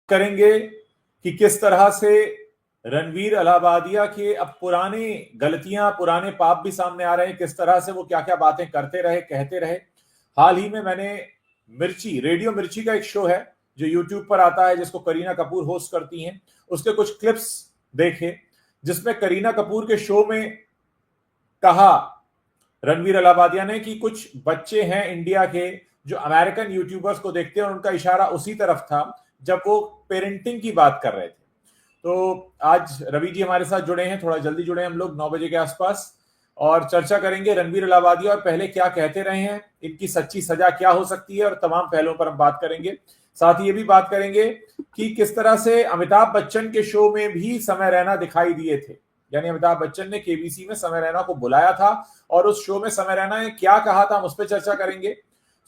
करेंगे कि किस तरह से रणवीर अलाहाबादिया के अब पुरानी गलतियां, पुराने पाप भी सामने आ रहे हैं, किस तरह से वो क्या क्या बातें करते रहे, कहते रहे। हाल ही में मैंने रेडियो मिर्ची का एक शो है जो यूट्यूब पर आता है, जिसको करीना कपूर होस्ट करती हैं, उसके कुछ क्लिप्स देखे, जिसमें करीना कपूर के शो में कहा रणवीर अलाहाबादिया ने कि कुछ बच्चे हैं इंडिया के जो अमेरिकन यूट्यूबर्स को देखते हैं, और उनका इशारा उसी तरफ था जब वो पेरेंटिंग की बात कर रहे थे। तो आज रवि जी हमारे साथ जुड़े हैं, थोड़ा जल्दी जुड़े हैं हम लोग 9 बजे के आसपास, और चर्चा करेंगे रणवीर अलाहाबादिया और पहले क्या कहते रहे हैं, इनकी सच्ची सजा क्या हो सकती है, और तमाम पहलुओं पर हम बात करेंगे। साथ ही ये भी बात करेंगे कि किस तरह से अमिताभ बच्चन के शो में भी समय रैना दिखाई दिए थे। यानी अमिताभ बच्चन ने केबीसी में समय रैना को बुलाया था, और उस शो में समय रैना ने क्या कहा था, हम उस पर चर्चा करेंगे।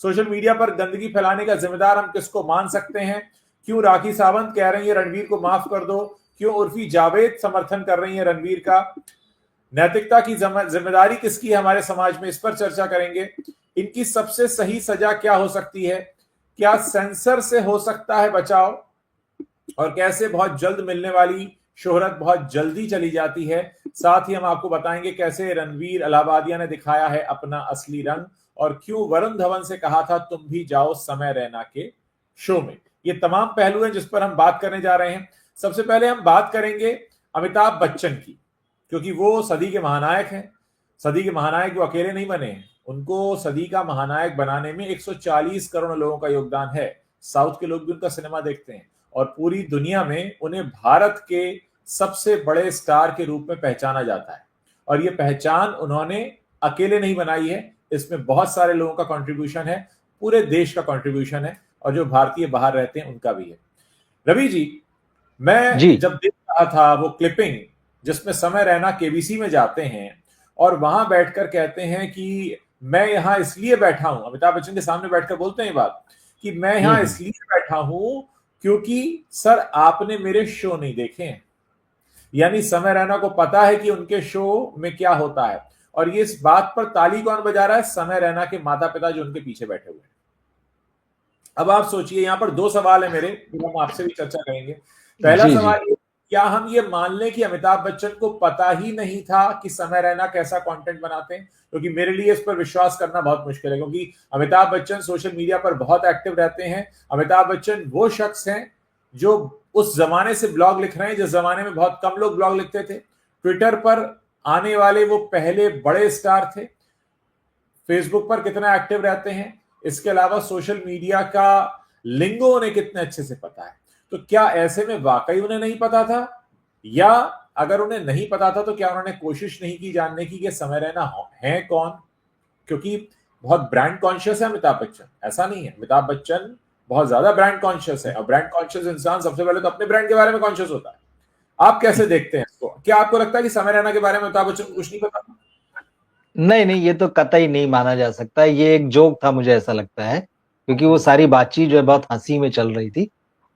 सोशल मीडिया पर गंदगी फैलाने का जिम्मेदार हम किसको मान सकते हैं, क्यों राखी सावंत कह रही है रणवीर को माफ कर दो, क्यों उर्फी जावेद समर्थन कर रही है रणवीर का, नैतिकता की जिम्मेदारी किसकी है हमारे समाज में, इस पर चर्चा करेंगे। इनकी सबसे सही सजा क्या हो सकती है, क्या सेंसर से हो सकता है बचाव, और कैसे बहुत जल्द मिलने वाली शोहरत बहुत जल्दी चली जाती है। साथ ही हम आपको बताएंगे कैसे रणवीर अलाहाबादिया ने दिखाया है अपना असली रंग, और क्यों वरुण धवन से कहा था तुम भी जाओ समय रैना के शो में। ये तमाम पहलू हैं जिस पर हम बात करने जा रहे हैं। सबसे पहले हम बात करेंगे अमिताभ बच्चन की, क्योंकि वो सदी के महानायक हैं। सदी के महानायक वो अकेले नहीं बने हैं, उनको सदी का महानायक बनाने में 140 करोड़ लोगों का योगदान है। साउथ के लोग भी उनका सिनेमा देखते हैं, और पूरी दुनिया में उन्हें भारत के सबसे बड़े स्टार के रूप में पहचाना जाता है। और ये पहचान उन्होंने अकेले नहीं बनाई है, इसमें बहुत सारे लोगों का कंट्रीब्यूशन है, पूरे देश का कंट्रीब्यूशन है, और जो भारतीय बाहर रहते हैं उनका भी है। रवि जी, मैं जब देख रहा था वो क्लिपिंग जिसमें समय रैना केबीसी में जाते हैं और वहां बैठकर कहते हैं कि मैं यहां इसलिए बैठा हूं, अमिताभ बच्चन के सामने बैठकर बोलते हैं बात कि मैं यहां इसलिए बैठा हूं क्योंकि सर आपने मेरे शो नहीं देखे हैं। यानी समय रैना को पता है कि उनके शो में क्या होता है, और ये इस बात पर ताली कौन बजा रहा है, समय रैना के माता पिता जो उनके पीछे बैठे हुए हैं। अब आप सोचिए, यहां पर दो सवाल है मेरे, जो हम आपसे भी चर्चा करेंगे। पहला सवाल ये, क्या हम ये मान लें कि अमिताभ बच्चन को पता ही नहीं था कि समय रैना कैसा कंटेंट बनाते हैं? क्योंकि मेरे लिए इस पर विश्वास करना बहुत मुश्किल है, क्योंकि अमिताभ बच्चन सोशल मीडिया पर बहुत एक्टिव रहते हैं। अमिताभ बच्चन वो शख्स हैं जो उस जमाने से ब्लॉग लिख रहे हैं जिस जमाने में बहुत कम लोग ब्लॉग लिखते थे। ट्विटर पर आने वाले वो पहले बड़े स्टार थे। फेसबुक पर कितना एक्टिव रहते हैं, इसके अलावा सोशल मीडिया का लिंगो उन्हें कितने अच्छे से पता है। तो क्या ऐसे में वाकई उन्हें नहीं पता था, या अगर उन्हें नहीं पता था तो क्या उन्होंने कोशिश नहीं की जानने की कि समय रैना है कौन? क्योंकि बहुत ब्रांड कॉन्शियस है अमिताभ बच्चन, ऐसा नहीं है, अमिताभ बच्चन बहुत ज्यादा ब्रांड कॉन्शियस है, और ब्रांड कॉन्शियस इंसान सबसे पहले तो अपने ब्रांड के बारे में कॉन्शियस होता है। आप कैसे देखते हैं इसको? क्या आपको लगता है कि समय रैना के बारे में अमिताभ बच्चन को कुछ नहीं पता? नहीं नहीं, ये तो कतई नहीं माना जा सकता। ये एक जोक था, मुझे ऐसा लगता है, क्योंकि वो सारी बातचीत जो है बहुत हंसी में चल रही थी।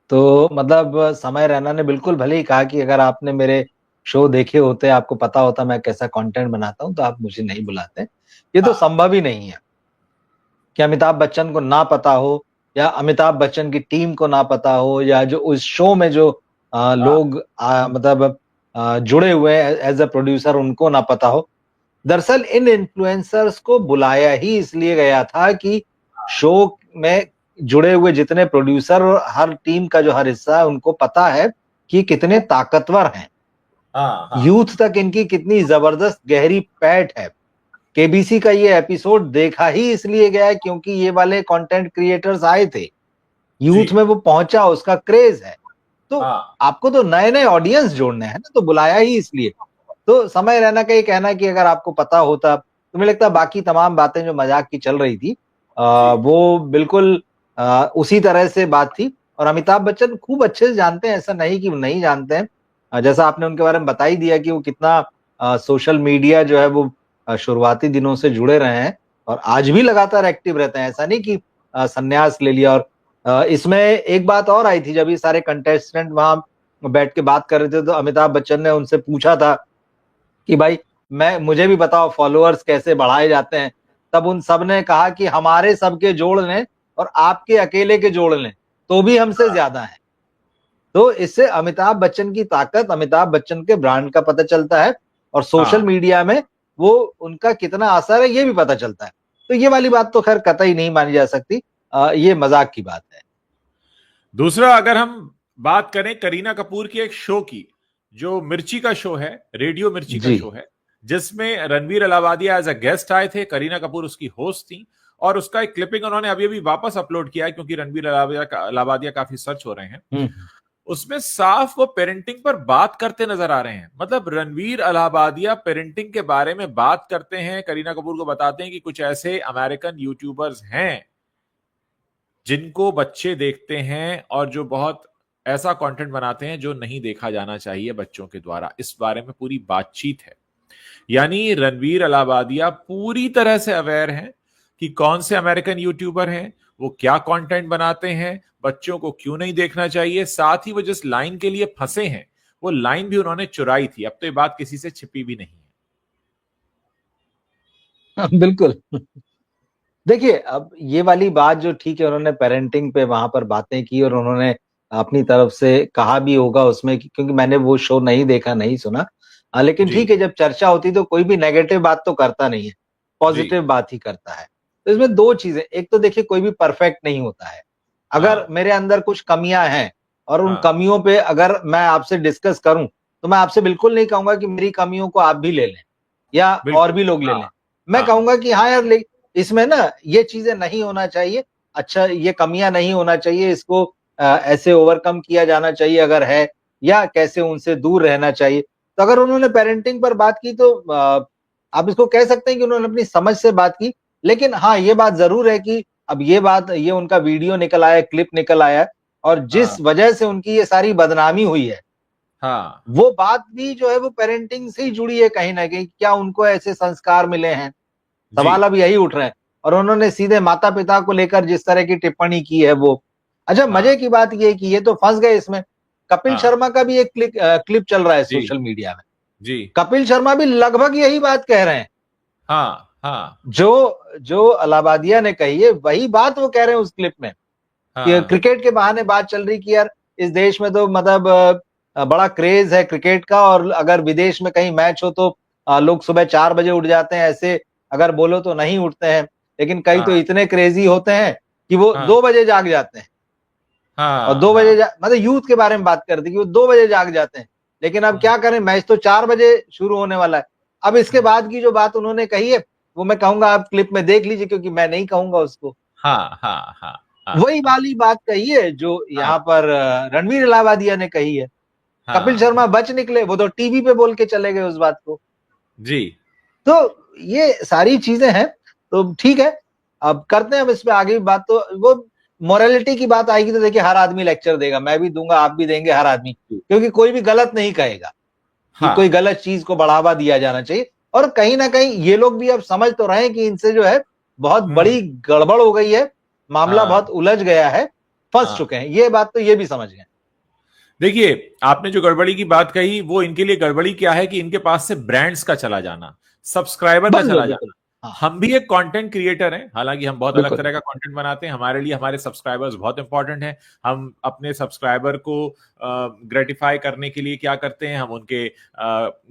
तो मतलब समय रैना ने बिल्कुल भले ही कहा कि अगर आपने मेरे शो देखे होते, आपको पता होता मैं कैसा कंटेंट बनाता हूं, तो आप मुझे नहीं बुलाते। ये तो संभव ही नहीं है कि अमिताभ बच्चन को ना पता हो, या अमिताभ बच्चन की टीम को ना पता हो, या जो उस शो में जो लोग मतलब जुड़े हुए हैं एज अ प्रोड्यूसर, उनको ना पता हो। दरअसल इन इन्फ्लुएंसर्स को बुलाया ही इसलिए गया था कि शो में जुड़े हुए जितने प्रोड्यूसर और हर टीम का जो हर हिस्सा है, उनको पता है कि कितने ताकतवर हैं। यूथ तक इनकी कितनी जबरदस्त गहरी पैठ है। केबीसी का ये एपिसोड देखा ही इसलिए गया है क्योंकि ये वाले कंटेंट क्रिएटर्स आए थे, यूथ में वो पहुंचा, उसका क्रेज है। तो आपको तो नए नए ऑडियंस जोड़ने हैं ना, तो बुलाया ही इसलिए। तो समय रैना का ये कहना है कि अगर आपको पता होता, तो मुझे लगता है बाकी तमाम बातें जो मजाक की चल रही थी वो बिल्कुल उसी तरह से बात थी। और अमिताभ बच्चन खूब अच्छे से जानते हैं, ऐसा नहीं कि वो नहीं जानते हैं। जैसा आपने उनके बारे में बता ही दिया कि वो कितना सोशल मीडिया जो है वो शुरुआती दिनों से जुड़े रहे हैं, और आज भी लगातार एक्टिव रहते हैं। ऐसा नहीं कि संन्यास ले लिया। और इसमें एक बात और आई थी, जब ये सारे कंटेस्टेंट वहां बैठ के बात कर रहे थे, तो अमिताभ बच्चन ने उनसे पूछा था कि भाई मुझे भी बताओ फॉलोअर्स कैसे बढ़ाए जाते हैं। तब उन सब ने कहा कि हमारे सबके जोड़ लें और आपके अकेले के जोड़ लें तो भी हमसे ज्यादा है। तो इससे अमिताभ बच्चन की ताकत, अमिताभ बच्चन के ब्रांड का पता चलता है, और सोशल हाँ। मीडिया में वो उनका कितना असर है ये भी पता चलता है। तो ये वाली बात तो खैर कतई नहीं मानी जा सकती, ये मजाक की बात है। दूसरा, अगर हम बात करें करीना कपूर की एक शो की, जो मिर्ची का शो है, रेडियो मिर्ची का जी। शो है, जिसमें Ranveer Allahbadia as a guest आए थे, करीना कपूर उसकी होस्ट थी, और उसका एक क्लिपिंग उन्होंने अभी अभी वापस अपलोड किया है, क्योंकि रणवीर अलावादिया काफी सर्च हो रहे हैं। उसमें साफ वो पेरेंटिंग पर बात करते नजर आ रहे हैं। मतलब रणवीर अलाहाबादिया पेरेंटिंग के बारे में बात करते हैं, करीना कपूर को बताते हैं कि कुछ ऐसे अमेरिकन यूट्यूबर्स हैं जिनको बच्चे देखते हैं और जो बहुत ऐसा कंटेंट बनाते हैं जो नहीं देखा जाना चाहिए बच्चों के द्वारा। इस बारे में पूरी बातचीत है। यानी रणवीर अलाहाबादिया पूरी तरह से अवेयर हैं कि कौन से अमेरिकन यूट्यूबर हैं, वो क्या कंटेंट बनाते हैं, बच्चों को क्यों नहीं देखना चाहिए। साथ ही वो जिस लाइन के लिए फंसे हैं, वो लाइन भी उन्होंने चुराई थी। अब तो ये बात किसी से छिपी भी नहीं है। बिल्कुल। देखिए, अब ये वाली बात जो ठीक है, उन्होंने पेरेंटिंग पे वहां पर बातें की और उन्होंने अपनी तरफ से कहा भी होगा उसमें, क्योंकि मैंने वो शो नहीं देखा, नहीं सुना। लेकिन जी ठीक है, जब चर्चा होती तो कोई भी नेगेटिव बात तो करता नहीं है, जी। पॉजिटिव बात ही करता है। तो इसमें दो चीजें, एक तो देखिए कोई भी परफेक्ट नहीं होता है। अगर हाँ मेरे अंदर कुछ कमियां हैं और उन हाँ। कमियों पे अगर मैं आपसे डिस्कस करूं, तो मैं आपसे बिल्कुल नहीं कहूंगा कि मेरी कमियों को आप भी ले लें या और बिल्कुल। भी लोग ले हाँ लें। मैं हाँ कहूंगा कि हाँ यार, इसमें ना ये चीजें नहीं होना चाहिए, अच्छा ये कमियां नहीं होना चाहिए, इसको ऐसे ओवरकम किया जाना चाहिए अगर है, या कैसे उनसे दूर रहना चाहिए। तो अगर उन्होंने पेरेंटिंग पर बात की तो आप इसको कह सकते हैं कि उन्होंने अपनी समझ से बात की। लेकिन हाँ, ये बात जरूर है कि अब ये उनका वीडियो निकल आया, क्लिप निकल आया, और जिस हाँ वजह से उनकी ये सारी बदनामी हुई है, हाँ। वो बात भी जो है वो पेरेंटिंग से ही जुड़ी है कहीं ना कहीं। क्या उनको ऐसे संस्कार मिले हैं? जी सवाल अब यही उठ रहे हैं। और उन्होंने सीधे माता पिता को लेकर जिस तरह की टिप्पणी की है वो, अच्छा मजे हाँ की बात ये कि ये तो फंस गए इसमें। कपिल हाँ। शर्मा का भी एक क्लिप चल रहा है जी सोशल मीडिया में। जी। कपिल शर्मा भी लगभग यही बात कह रहे हैं, हाँ हाँ जो जो अलाहाबादिया ने कही है वही बात वो कह रहे हैं उस क्लिप में, कि हाँ क्रिकेट के बहाने बात चल रही कि यार इस देश में तो मतलब बड़ा क्रेज है क्रिकेट का, और अगर विदेश में कहीं मैच हो तो लोग सुबह 4 बजे उठ जाते हैं, ऐसे अगर बोलो तो नहीं उठते हैं। लेकिन कई तो हाँ इतने क्रेजी होते हैं कि वो हाँ 2 बजे जाग जाते हैं, और हाँ 2 बजे हाँ। मतलब यूथ के बारे में बात करते कि वो 2 बजे जाग जाते हैं। लेकिन अब हम्म, क्या करें, मैच तो 4 बजे शुरू होने वाला है। अब इसके हम्म, बाद की जो बात उन्होंने कही है, वो मैं कहूंगा आप क्लिप में देख लीजिए, क्योंकि मैं नहीं कहूंगा उसको। हाँ हाँ हाँ हाँ वही हाँ वाली बात कही है जो हाँ यहाँ पर रणवीर इलाहाबादिया ने कही है। कपिल हाँ। शर्मा बच निकले, वो तो टीवी पे बोल के चले गए उस बात को। जी। तो ये सारी चीजें हैं। तो ठीक है, अब करते हैं हम इस पे आगे भी बात। तो वो मोरालिटी की बात आएगी तो देखिए हर आदमी लेक्चर देगा, मैं भी दूंगा, आप भी देंगे, हर आदमी, क्योंकि कोई भी गलत नहीं कहेगा कि कोई हाँ। गलत चीज को बढ़ावा दिया जाना चाहिए। और कहीं ना कहीं ये लोग भी अब समझ तो रहे हैं कि इनसे जो है बहुत हम्म, बड़ी गड़बड़ हो गई है, मामला हाँ बहुत उलझ गया है, फंस हाँ। चुके हैं, ये बात तो ये भी समझ गए। देखिए, आपने जो गड़बड़ी की बात कही, वो इनके लिए गड़बड़ी क्या है कि इनके पास से ब्रांड्स का चला जाना, सब्सक्राइबर का बिल्कुल चला जाना। बिल्कुल। हाँ। हम भी एक कंटेंट क्रिएटर हैं, हालांकि हम बहुत अलग बिल्कुल तरह का कंटेंट बनाते हैं। हमारे लिए हमारे सब्सक्राइबर्स बहुत इंपॉर्टेंट हैं। हम अपने सब्सक्राइबर को ग्रेटिफाई करने के लिए क्या करते हैं, हम उनके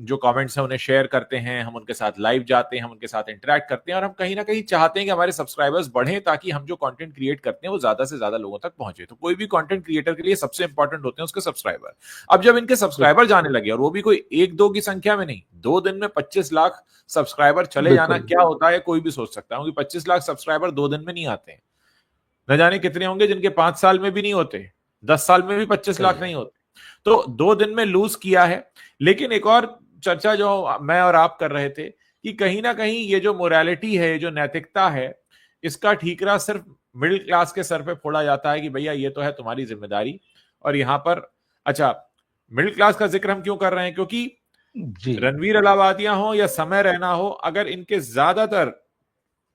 जो कमेंट्स हैं उन्हें शेयर करते हैं, हम उनके साथ लाइव जाते हैं, हम उनके साथ इंटरेक्ट करते हैं, और हम कहीं ना कहीं चाहते हैं कि हमारे सब्सक्राइबर्स बढ़ें, ताकि हम जो कंटेंट क्रिएट करते हैं वो ज्यादा से ज्यादा लोगों तक पहुंचे। तो कोई भी कंटेंट क्रिएटर के लिए सबसे इंपॉर्टेंट होते हैं उसके सब्सक्राइबर। अब जब इनके सब्सक्राइबर जाने लगे, और वो भी कोई एक दो की संख्या में नहीं, 2 दिन में 25 लाख सब्सक्राइबर चले जाना बिल्कुल। क्या होता है कोई भी सोच सकता है, क्योंकि 25 लाख सब्सक्राइबर 2 दिन में नहीं आते हैं। न जाने कितने होंगे जिनके 5 साल में भी नहीं होते, 10 साल में भी 25 लाख सही है। नहीं होते। तो 2 दिन में लूज किया है। लेकिन एक और चर्चा जो मैं और आप कर रहे थे, कि कहीं ना कहीं ये जो मोरालिटी है, जो नैतिकता है, इसका ठीकरा सिर्फ मिडिल क्लास के सर पे फोड़ा जाता है कि भैया ये तो है तुम्हारी जिम्मेदारी। और यहां पर, अच्छा, मिडिल क्लास का जिक्र हम क्यों कर रहे हैं, क्योंकि जी। रणवीर अलावादिया हो या समय रैना हो, अगर इनके ज्यादातर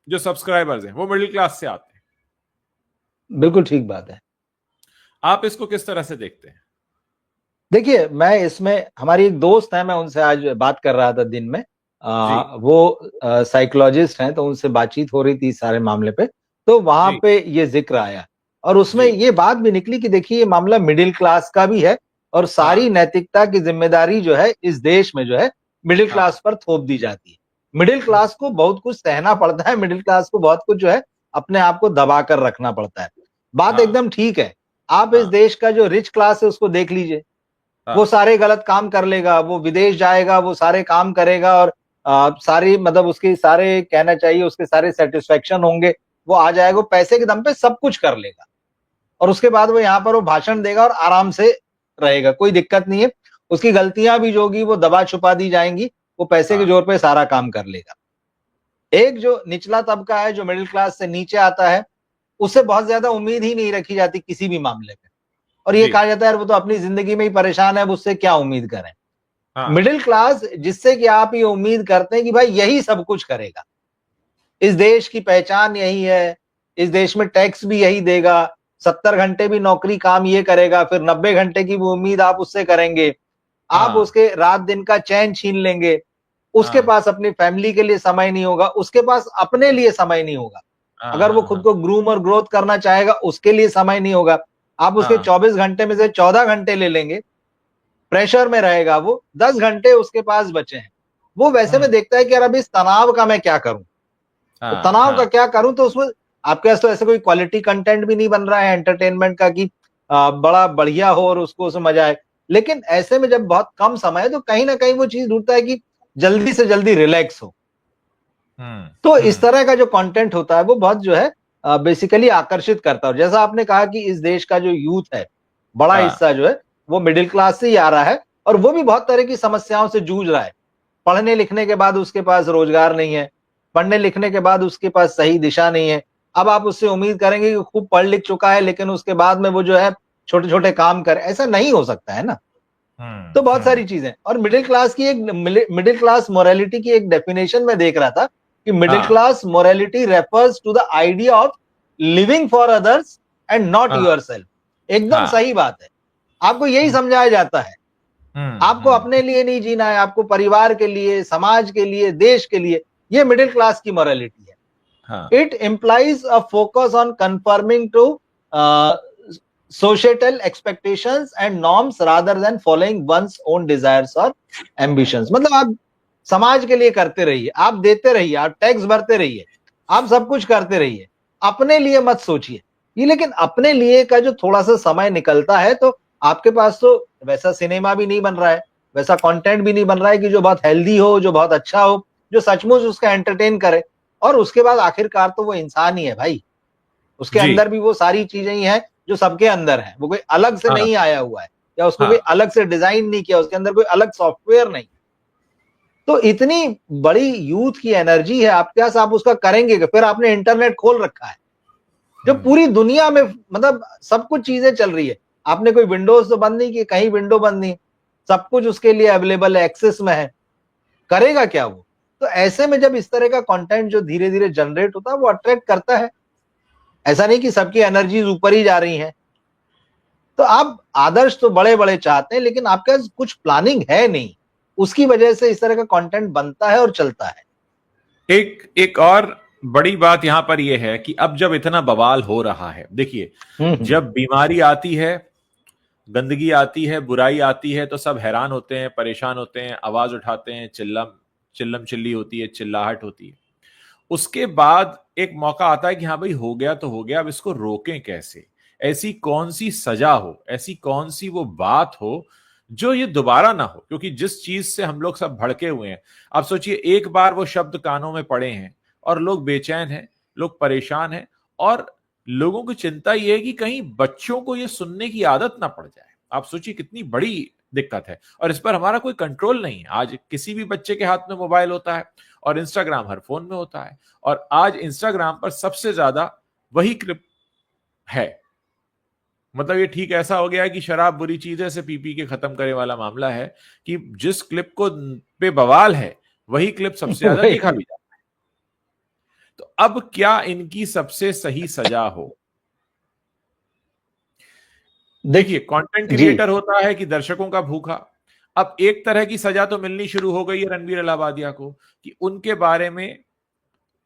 जो सब्सक्राइबर्स हैं वो मिडिल क्लास से आते हैं। बिल्कुल ठीक बात है। आप इसको किस तरह से देखते हैं? देखिए, मैं इसमें, हमारी एक दोस्त है, मैं उनसे आज बात कर रहा था दिन में। जी वो साइकोलॉजिस्ट हैं, तो उनसे बातचीत हो रही थी इस सारे मामले पे। तो वहां जी। पे ये जिक्र आया और उसमें जी। ये बात भी निकली कि देखिए ये मामला मिडिल क्लास का भी है और सारी हाँ नैतिकता की जिम्मेदारी जो है इस देश में जो है मिडिल हाँ क्लास पर थोप दी जाती है। मिडिल क्लास को बहुत कुछ सहना पड़ता है, मिडिल क्लास को बहुत कुछ जो है अपने आप को दबा कर रखना पड़ता है। बात हाँ एकदम ठीक है। आप इस हाँ देश का जो रिच क्लास है उसको देख लीजिए, वो हाँ सारे गलत काम कर लेगा, वो विदेश जाएगा, वो सारे काम करेगा और सारी मतलब उसकी सारे कहना चाहिए उसके सारे सेटिस्फेक्शन होंगे, वो आ जाएगा, वो पैसे के दम पे सब कुछ कर लेगा और उसके बाद वो यहाँ पर वो भाषण देगा और आराम से रहेगा, कोई दिक्कत नहीं है। उसकी गलतियां भी जो होगी वो दबा छुपा दी जाएंगी, वो पैसे के हाँ जोर पे सारा काम कर लेगा। एक जो निचला तबका है, जो मिडिल क्लास से नीचे आता है, उससे बहुत ज्यादा उम्मीद ही नहीं रखी जाती किसी भी मामले में और ये जी। कहा जाता है यार वो तो अपनी जिंदगी में ही परेशान है, अब उससे क्या उम्मीद करें। हाँ मिडिल क्लास जिससे कि आप ये उम्मीद करते हैं कि भाई यही सब कुछ करेगा, इस देश की पहचान यही है, इस देश में टैक्स भी यही देगा, 70 घंटे भी नौकरी काम ये करेगा, फिर 90 घंटे की वो उम्मीद आप उससे करेंगे, आप हाँ उसके रात दिन का चैन छीन लेंगे, उसके हाँ पास अपनी फैमिली के लिए समय नहीं होगा, उसके पास अपने लिए समय नहीं होगा, हाँ अगर वो हाँ खुद हाँ को ग्रूम और ग्रोथ करना चाहेगा उसके लिए समय नहीं होगा। आप उसके हाँ 24 घंटे में से 14 घंटे ले लेंगे, प्रेशर में रहेगा वो, 10 घंटे उसके पास बचे हैं, वो वैसे में देखता है कि यार अब इस तनाव का मैं क्या करूं, तो हाँ तनाव का हाँ क्या करूं, तो उसमें आपके पास तो ऐसे कोई क्वालिटी कंटेंट भी नहीं बन रहा है एंटरटेनमेंट का कि बड़ा बढ़िया हो और उसको उसमें मजा आए। लेकिन ऐसे में जब बहुत कम समय है तो कहीं ना कहीं वो चीज ढूंढता है कि जल्दी से जल्दी रिलैक्स हो। तो इस हम्म। तरह का जो कंटेंट होता है वो बहुत जो है बेसिकली आकर्षित करता है। जैसा आपने कहा कि इस देश का जो यूथ है, बड़ा हाँ हिस्सा जो है वो मिडिल क्लास से ही आ रहा है और वो भी बहुत तरह की समस्याओं से जूझ रहा है। पढ़ने लिखने के बाद उसके पास रोजगार नहीं है, पढ़ने लिखने के बाद उसके पास सही दिशा नहीं है। अब आप उससे उम्मीद करेंगे कि खूब पढ़ लिख चुका है लेकिन उसके बाद में वो जो है छोटे छोटे काम करे, ऐसा नहीं हो सकता है ना। तो बहुत हम्म। सारी चीजें, और मिडिल क्लास की एक मिडिल क्लास मोरालिटी की एक डेफिनेशन में देख रहा था कि मिडिल हाँ class morality refers to the idea of living for others and not हाँ योर सेल्फ। एकदम हाँ सही बात है, आपको यही समझाया जाता है, आपको अपने हम्म। लिए नहीं जीना है, आपको परिवार के लिए, समाज के लिए, देश के लिए। ये मिडिल क्लास की मोरालिटी हाँ है। It implies a focus on conforming to uh, societal expectations and norms rather than following one's own desires or ambitions। मतलब आप समाज के लिए करते रहिए, आप देते रहिए, आप टैक्स भरते रहिए, आप सब कुछ करते रहिए, अपने लिए मत सोचिए। ये लेकिन अपने लिए का जो थोड़ा सा समय निकलता है तो आपके पास तो वैसा सिनेमा भी नहीं बन रहा है, वैसा कंटेंट भी नहीं बन रहा है कि जो बहुत हेल्दी हो, जो बहुत अच्छा हो, जो सचमुच उसका एंटरटेन करे। और उसके बाद आखिरकार तो वो इंसान ही है भाई, उसके जी। अंदर भी वो सारी चीजें ही हैं जो सबके अंदर है, वो कोई अलग से हाँ नहीं आया हुआ है या उसको कोई हाँ अलग से डिजाइन नहीं किया, उसके अंदर कोई अलग सॉफ्टवेयर नहीं। तो इतनी बड़ी यूथ की एनर्जी है आपके पास, आप उसका करेंगे कि फिर आपने इंटरनेट खोल रखा है जो हम्म। पूरी दुनिया में मतलब सब कुछ चीजें चल रही है। आपने कोई विंडोज तो बंद नहीं की, कहीं विंडो बंद नहीं, सब कुछ उसके लिए अवेलेबल है, एक्सेस में है, करेगा क्या वो। तो ऐसे में जब इस तरह का कंटेंट जो धीरे धीरे जनरेट होता है वो अट्रैक्ट करता है। ऐसा नहीं कि सबकी एनर्जीज ऊपर ही जा रही हैं। तो आप आदर्श तो बड़े बड़े चाहते हैं लेकिन आपके पास कुछ प्लानिंग है नहीं, उसकी वजह से इस तरह का कंटेंट बनता है और चलता है। एक एक और बड़ी बात यहां पर यह है कि अब जब इतना बवाल हो रहा है, देखिए, हम्म। जब बीमारी आती है, गंदगी आती है, बुराई आती है, तो सब हैरान होते हैं, परेशान होते हैं, आवाज उठाते हैं, चिल्लम चिल्ली होती है, चिल्लाहट होती है। उसके बाद एक मौका आता है कि हाँ भाई हो गया तो हो गया, अब इसको रोकें कैसे। ऐसी कौन सी सजा हो, ऐसी कौन सी वो बात हो जो ये दोबारा ना हो, क्योंकि जिस चीज से हम लोग सब भड़के हुए हैं। आप सोचिए, एक बार वो शब्द कानों में पड़े हैं और लोग बेचैन हैं, लोग परेशान हैं, और लोगों की चिंता ये है कि कहीं बच्चों को ये सुनने की आदत ना पड़ जाए। आप सोचिए कितनी बड़ी दिक्कत है, और इस पर हमारा कोई कंट्रोल नहीं है। आज किसी भी बच्चे के हाथ में मोबाइल होता है और इंस्टाग्राम हर फोन में होता है, और आज इंस्टाग्राम पर सबसे ज्यादा वही क्लिप है। मतलब ये ठीक ऐसा हो गया है कि शराब बुरी चीज है से पी पी के खत्म करे वाला मामला है, कि जिस क्लिप को पे बवाल है वही क्लिप सबसे ज्यादा देखा वही। भी जाता है। तो अब क्या इनकी सबसे सही सजा हो। देख देखिए, कंटेंट जी। क्रिएटर होता है कि दर्शकों का भूखा। अब एक तरह की सजा तो मिलनी शुरू हो गई है रणवीर अलाहाबादिया को, कि उनके बारे में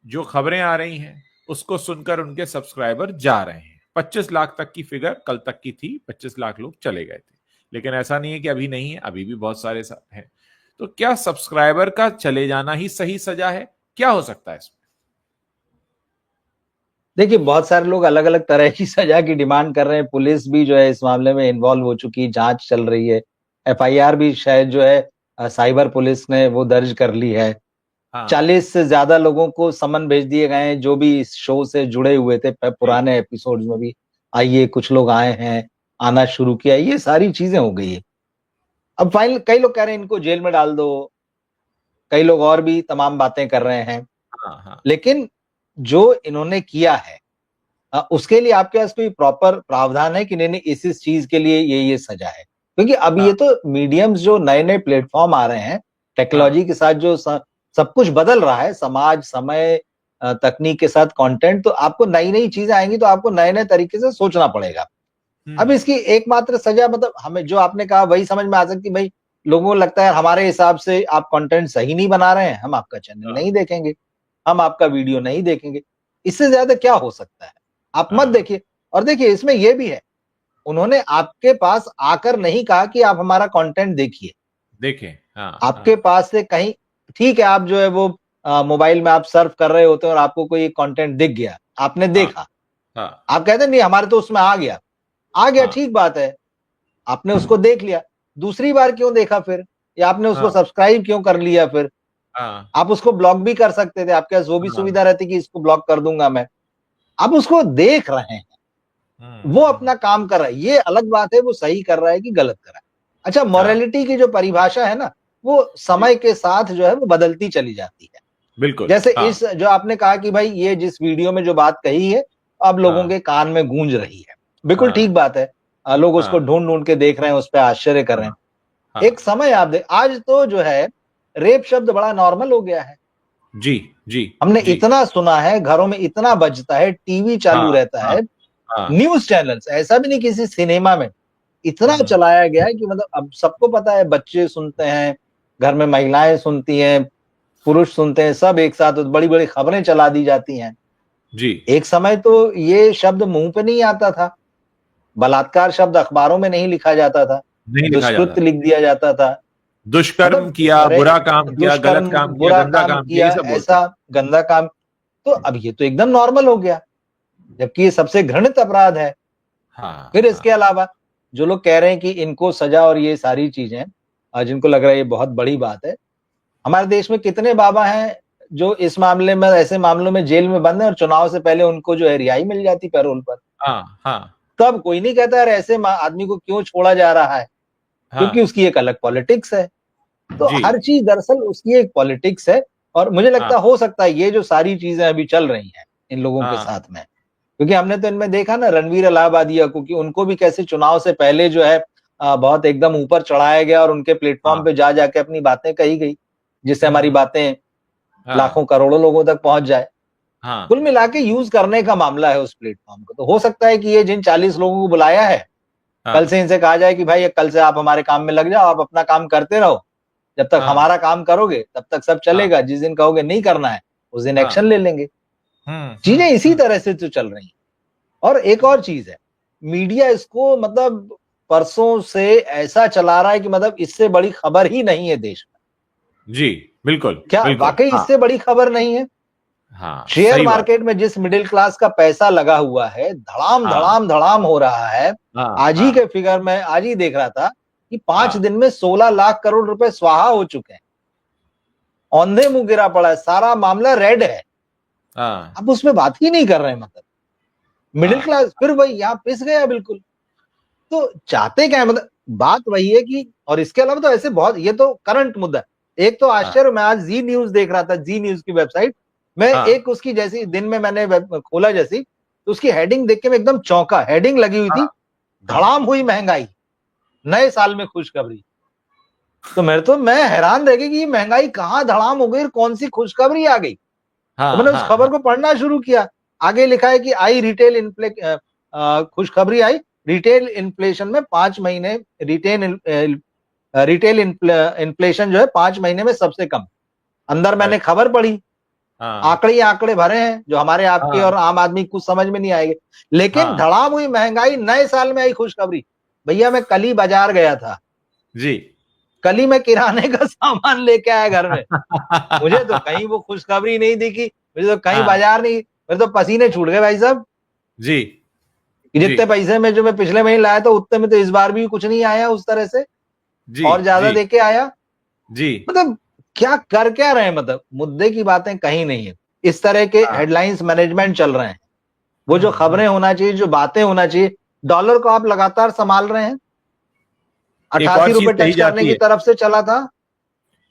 जो खबरें आ रही हैं उसको सुनकर उनके सब्सक्राइबर जा रहे हैं। 25 लाख तक की फिगर कल तक की थी, 25 लाख लोग चले गए थे। लेकिन ऐसा नहीं है कि अभी नहीं है, अभी भी बहुत सारे हैं। तो क्या सब्सक्राइबर का चले जाना ही सही सजा है? क्या हो सकता है इसमें? देखिए, बहुत सारे लोग अलग अलग तरह की सजा की डिमांड कर रहे हैं। पुलिस भी जो है इस मामले में इन्वॉल्व हो चुकी, जांच चल रही है। एफआईआर भी शायद जो है साइबर पुलिस ने वो दर्ज कर ली है। हाँ 40 से ज्यादा लोगों को समन भेज दिए गए हैं, जो भी इस शो से जुड़े हुए थे। पुराने एपिसोड्स में भी आइए, कुछ लोग आए हैं, आना शुरू किया, ये सारी चीजें हो गई है। अब फाइनल कई लोग कह रहे हैं इनको जेल में डाल दो, कई लोग और भी तमाम बातें कर रहे हैं। हाँ हाँ लेकिन जो इन्होंने किया है उसके लिए आपके पास कोई प्रॉपर प्रावधान है कि नहीं नहीं इस चीज के लिए ये सजा है? क्योंकि अब हाँ ये तो मीडियम्स जो नए नए प्लेटफॉर्म आ रहे हैं, हाँ टेक्नोलॉजी के साथ जो सब कुछ बदल रहा है, समाज समय तकनीक के साथ कंटेंट, तो आपको नई नई चीजें आएंगी तो आपको नए नए तरीके से सोचना पड़ेगा। अब इसकी एकमात्र सजा मतलब हमें जो आपने कहा वही समझ में आ सकती, भाई लोगों को लगता है हमारे हिसाब से आप कंटेंट सही नहीं बना रहे हैं, हम आपका चैनल हाँ नहीं देखेंगे, हम आपका वीडियो नहीं देखेंगे। इससे ज्यादा क्या हो सकता है? आप मत हाँ, देखिए। और देखिए इसमें यह भी है, उन्होंने आपके पास आकर नहीं कहा कि आप हमारा कंटेंट देखिए। देखें। हाँ आपके हाँ पास से कहीं, ठीक है, आप जो है वो मोबाइल में आप सर्फ कर रहे होते हैं और आपको कोई कंटेंट दिख गया, आपने हाँ देखा, हाँ आप कहते हैं नहीं हमारे तो उसमें आ गया, हाँ ठीक बात है, आपने उसको देख लिया। दूसरी बार क्यों देखा फिर? या आपने उसको हाँ सब्सक्राइब क्यों कर लिया फिर? हाँ आप उसको ब्लॉक भी कर सकते थे, आपके पास वो भी हाँ, सुविधा रहती कि इसको ब्लॉक कर दूंगा मैं। आप उसको देख रहे हैं, वो हम्म, अपना काम कर रहा है, ये अलग बात है वो सही कर रहा है कि गलत कर रहा है। अच्छा, हाँ मोरालिटी की जो परिभाषा है ना, वो जी समय के साथ जो है वो बदलती चली जाती है। बिल्कुल। जैसे हाँ इस जो आपने कहा कि भाई ये जिस वीडियो में जो बात कही है, अब लोगों हाँ के कान में गूंज रही है, बिल्कुल हाँ ठीक बात है। लोग उसको हाँ ढूंढ ढूंढ के देख रहे हैं, उस पर आश्चर्य कर रहे हाँ हैं। हाँ एक समय आप देख, आज तो जो है रेप शब्द बड़ा नॉर्मल हो गया है। जी जी हमने जी इतना सुना है, घरों में इतना बजता है, टीवी चालू हाँ रहता हाँ है, हाँ न्यूज चैनल्स, ऐसा भी नहीं किसी सिनेमा में इतना हम्म, चलाया गया है कि मतलब अब सबको पता है, बच्चे सुनते हैं, घर में महिलाएं सुनती हैं, पुरुष सुनते हैं, सब एक साथ बड़ी बड़ी खबरें चला दी जाती हैं। जी एक समय तो ये शब्द मुंह पे नहीं आता था, बलात्कार शब्द अखबारों में नहीं लिखा जाता था, नहीं लिखा जाता। दुष्कृत्य लिख दिया जाता था। दुष्कर्म मतलब किया, बुरा काम किया, गलत दुष्कर्म, काम किया, बुरा गंदा काम काम किया, किया, ये सब बोलते ऐसा गंदा काम। तो अब ये तो एकदम नॉर्मल हो गया, जबकि ये सबसे घृणित अपराध है। हाँ फिर हाँ इसके अलावा जो लोग कह रहे हैं कि इनको सजा और ये सारी चीजें, जिनको लग रहा है ये बहुत बड़ी बात है, हमारे देश में कितने बाबा हैं जो इस मामले में, ऐसे मामलों में जेल में बंद है और चुनाव से पहले उनको जो है रिहाई मिल जाती पैरोल पर। हाँ हाँ तब कोई नहीं कहता यार ऐसे आदमी को क्यों छोड़ा जा रहा है, क्योंकि हाँ उसकी एक अलग पॉलिटिक्स है। तो जी हर चीज दरअसल उसकी एक पॉलिटिक्स है। और मुझे हाँ लगता हो सकता है ये जो सारी चीजें अभी चल रही हैं इन लोगों के हाँ साथ में, क्योंकि हमने तो इनमें देखा ना रणवीर इलाहाबादिया को, कि उनको भी कैसे चुनाव से पहले जो है बहुत एकदम ऊपर चढ़ाया गया और उनके प्लेटफॉर्म हाँ पे जा जाके अपनी बातें कही गई, जिससे हमारी हम्म, बातें हाँ लाखों करोड़ों लोगों तक पहुंच जाए। हाँ कुल मिला के यूज करने का मामला है उस प्लेटफॉर्म को। तो हो सकता है कि ये जिन 40 लोगों को बुलाया है, कल हाँ से इनसे कहा जाए कि भाई कल से आप हमारे काम में लग जाओ, आप अपना काम करते रहो, जब तक हाँ हमारा काम करोगे तब तक सब हाँ चलेगा, जिस दिन कहोगे नहीं करना है उस दिन हाँ एक्शन ले लेंगे। हम्म चीजें हम्म इसी हम्म तरह से तो चल रही हैं। और एक और चीज है, मीडिया इसको मतलब परसों से ऐसा चला रहा है कि मतलब इससे बड़ी खबर ही नहीं है देश में। जी बिल्कुल क्या बिल्कुल। वाकई हाँ इससे बड़ी खबर नहीं है? हाँ शेयर सही बात। मार्केट में जिस मिडिल क्लास का पैसा लगा हुआ है, धड़ाम हाँ धड़ाम धड़ाम हो रहा है। हाँ आज ही हाँ के फिगर में आज ही देख रहा था कि 5 दिन हाँ में 16 लाख करोड़ रुपए स्वाहा हो चुके हैं। औंधे मुंह गिरा पड़ा है, सारा मामला रेड है। हाँ अब उसमें बात ही नहीं कर रहे हैं, मतलब मिडिल हाँ क्लास फिर वही यहाँ पिस गया बिल्कुल। तो चाहते क्या है, मतलब बात वही है कि, और इसके अलावा तो ऐसे बहुत, ये तो करंट मुद्दा है। एक तो हाँ आश्चर्य, मैं आज जी न्यूज देख रहा था, जी न्यूज की वेबसाइट, मैं हाँ एक उसकी जैसी दिन में मैंने खोला जैसी, तो उसकी हेडिंग देख के मैं एकदम चौंका। हेडिंग लगी हुई थी, हाँ धड़ाम हुई महंगाई, नए साल में खुशखबरी। तो मैं हैरान रह गई कि ये महंगाई कहाँ धड़ाम हो गई और कौन सी खुशखबरी आ गई। तो हाँ मैंने उस हाँ खबर हाँ को पढ़ना शुरू किया। आगे लिखा है कि आई रिटेल खुशखबरी आई, रिटेल इन्फ्लेशन में 5 महीने, रिटेल इन्फ्लेशन जो है 5 महीने में सबसे कम। अंदर मैंने अच्छा खबर पढ़ी आंकड़े भरे हैं जो हमारे आपके और आम आदमी कुछ समझ में नहीं आएंगे। लेकिन धड़ाम हुई महंगाई, नए साल में आई खुशखबरी। भैया मैं कल ही बाजार गया था जी, कल ही मैं किराने का सामान लेके आया घर में। मुझे तो कहीं वो खुशखबरी नहीं दिखी, मुझे तो कहीं बाजार नहीं, मेरे तो पसीने छूट गए भाई साहब। जी, जितने पैसे में जो मैं पिछले महीने लाया था उतने में तो इस बार भी कुछ नहीं आया उस तरह से, जी, और ज्यादा जी, देके आया। जी, मतलब क्या कर क्या रहे हैं, मतलब मुद्दे की बातें कहीं नहीं है। इस तरह के हेडलाइंस मैनेजमेंट चल रहे हैं। वो जो खबरें होना चाहिए, जो बातें होना चाहिए। डॉलर को आप लगातार संभाल रहे हैं, एक और 88 रुपए चीज कही टच करने जाती की है, तरफ से चला था,